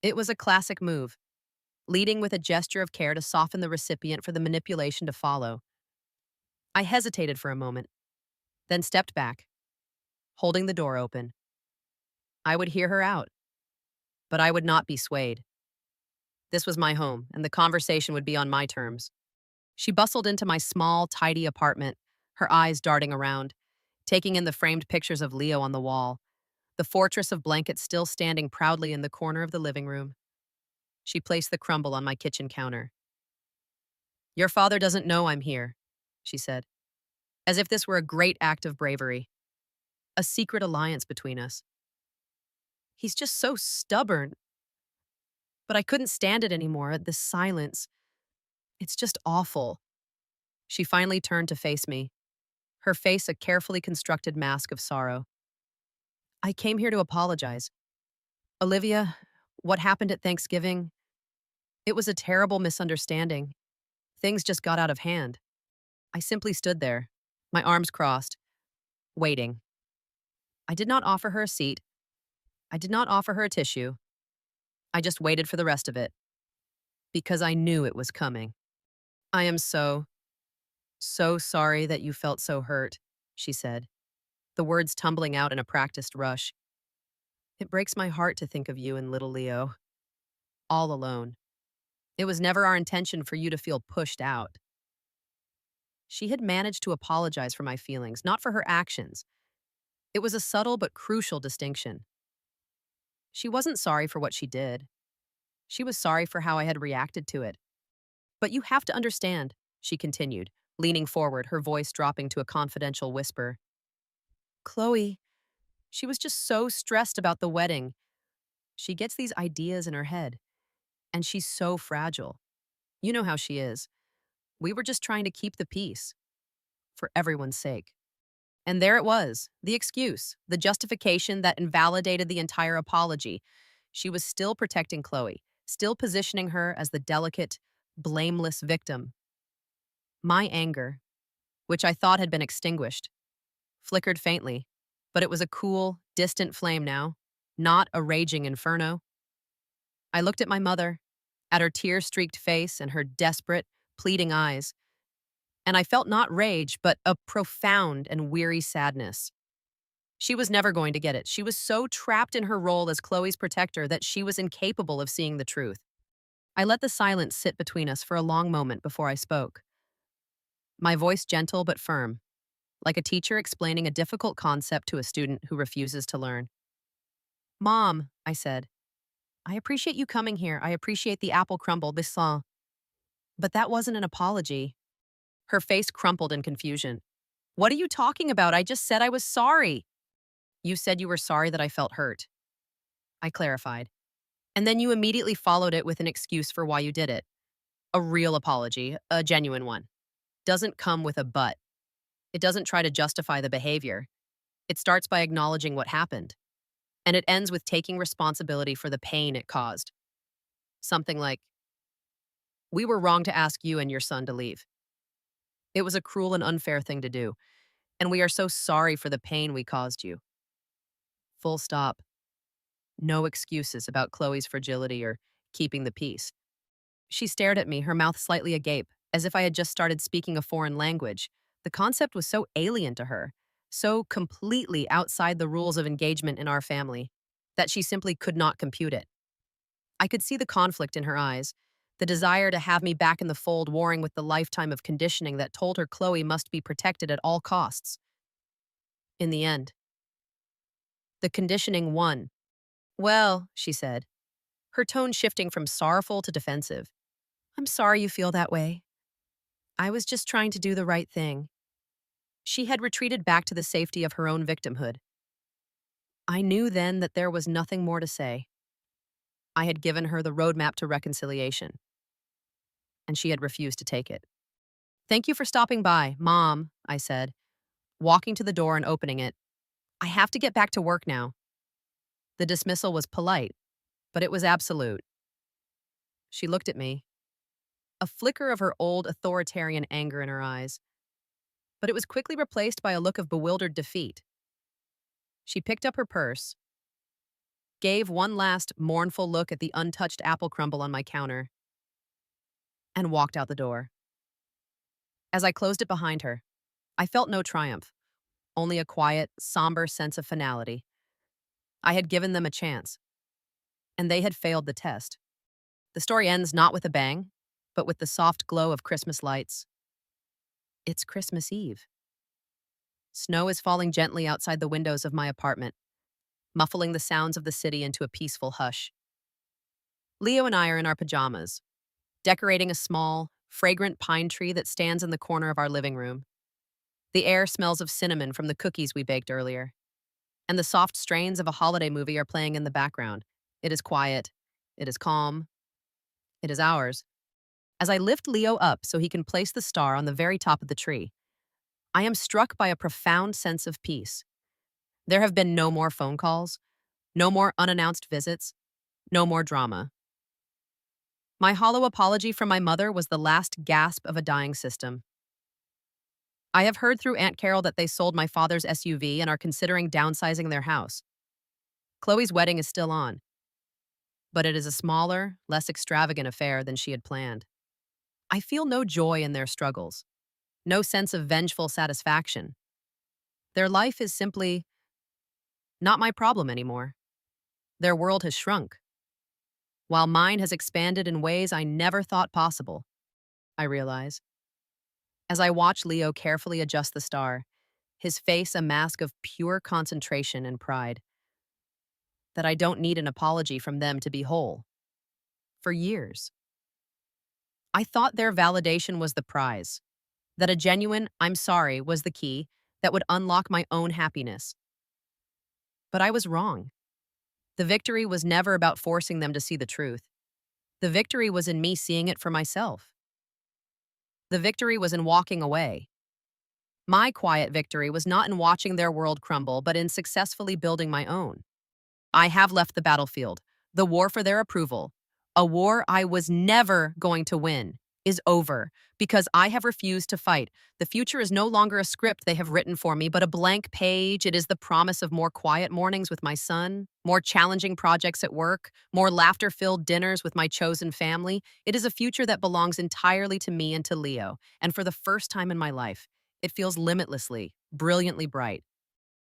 It was a classic move, leading with a gesture of care to soften the recipient for the manipulation to follow. I hesitated for a moment, then stepped back, holding the door open. I would hear her out, but I would not be swayed. This was my home, and the conversation would be on my terms. She bustled into my small, tidy apartment, her eyes darting around, taking in the framed pictures of Leo on the wall, the fortress of blankets still standing proudly in the corner of the living room. She placed the crumble on my kitchen counter. "Your father doesn't know I'm here," she said, as if this were a great act of bravery, a secret alliance between us. "He's just so stubborn." But I couldn't stand it anymore, this silence. "It's just awful." She finally turned to face me, her face a carefully constructed mask of sorrow. "I came here to apologize. Olivia, what happened at Thanksgiving? It was a terrible misunderstanding. Things just got out of hand." I simply stood there, my arms crossed, waiting. I did not offer her a seat. I did not offer her a tissue. I just waited for the rest of it, because I knew it was coming. "I am so sorry that you felt so hurt," she said, the words tumbling out in a practiced rush. "It breaks my heart to think of you and little Leo, all alone. It was never our intention for you to feel pushed out." She had managed to apologize for my feelings, not for her actions. It was a subtle but crucial distinction. She wasn't sorry for what she did. She was sorry for how I had reacted to it. "But you have to understand," she continued, leaning forward, her voice dropping to a confidential whisper. "Chloe, she was just so stressed about the wedding. She gets these ideas in her head, and she's so fragile. You know how she is. We were just trying to keep the peace, for everyone's sake." And there it was, the excuse, the justification that invalidated the entire apology. She was still protecting Chloe, still positioning her as the delicate, blameless victim. My anger, which I thought had been extinguished, flickered faintly, but it was a cool, distant flame now, not a raging inferno. I looked at my mother, at her tear-streaked face and her desperate, pleading eyes, and I felt not rage, but a profound and weary sadness. She was never going to get it. She was so trapped in her role as Chloe's protector that she was incapable of seeing the truth. I let the silence sit between us for a long moment before I spoke, my voice gentle but firm, like a teacher explaining a difficult concept to a student who refuses to learn. "Mom," I said, "I appreciate you coming here. I appreciate the apple crumble, this song. But that wasn't an apology." Her face crumpled in confusion. "What are you talking about? I just said I was sorry." "You said you were sorry that I felt hurt," I clarified. "And then you immediately followed it with an excuse for why you did it. A real apology, a genuine one, doesn't come with a but. It doesn't try to justify the behavior. It starts by acknowledging what happened. And it ends with taking responsibility for the pain it caused. Something like, 'We were wrong to ask you and your son to leave. It was a cruel and unfair thing to do, and we are so sorry for the pain we caused you.' Full stop. No excuses about Chloe's fragility or keeping the peace." She stared at me, her mouth slightly agape, as if I had just started speaking a foreign language. The concept was so alien to her, so completely outside the rules of engagement in our family, that she simply could not compute it. I could see the conflict in her eyes, The desire to have me back in the fold warring with the lifetime of conditioning that told her Chloe must be protected at all costs. In the end, the conditioning won. Well, she said, her tone shifting from sorrowful to defensive. I'm sorry you feel that way. I was just trying to do the right thing. She had retreated back to the safety of her own victimhood. I knew then that there was nothing more to say. I had given her the roadmap to reconciliation, and she had refused to take it. Thank you for stopping by, Mom, I said, walking to the door and opening it. I have to get back to work now. The dismissal was polite, but it was absolute. She looked at me, a flicker of her old authoritarian anger in her eyes, but it was quickly replaced by a look of bewildered defeat. She picked up her purse, gave one last mournful look at the untouched apple crumble on my counter, and walked out the door. As I closed it behind her, I felt no triumph, only a quiet, somber sense of finality. I had given them a chance, and they had failed the test. The story ends not with a bang, but with the soft glow of Christmas lights. It's Christmas Eve. Snow is falling gently outside the windows of my apartment, muffling the sounds of the city into a peaceful hush. Leo and I are in our pajamas, decorating a small, fragrant pine tree that stands in the corner of our living room. The air smells of cinnamon from the cookies we baked earlier, and the soft strains of a holiday movie are playing in the background. It is quiet. It is calm. It is ours. As I lift Leo up so he can place the star on the very top of the tree, I am struck by a profound sense of peace. There have been no more phone calls, no more unannounced visits, no more drama. My hollow apology from my mother was the last gasp of a dying system. I have heard through Aunt Carol that they sold my father's SUV and are considering downsizing their house. Chloe's wedding is still on, but it is a smaller, less extravagant affair than she had planned. I feel no joy in their struggles, no sense of vengeful satisfaction. Their life is simply not my problem anymore. Their world has shrunk, while mine has expanded in ways I never thought possible, I realize. As I watch Leo carefully adjust the star, his face a mask of pure concentration and pride, that I don't need an apology from them to be whole. For years, I thought their validation was the prize, that a genuine "I'm sorry" was the key that would unlock my own happiness. But I was wrong. The victory was never about forcing them to see the truth. The victory was in me seeing it for myself. The victory was in walking away. My quiet victory was not in watching their world crumble, but in successfully building my own. I have left the battlefield. The war for their approval, a war I was never going to win, is over because I have refused to fight. The future is no longer a script they have written for me, but a blank page. It is the promise of more quiet mornings with my son, more challenging projects at work, more laughter-filled dinners with my chosen family. It is a future that belongs entirely to me and to Leo, and for the first time in my life, it feels limitlessly, brilliantly bright.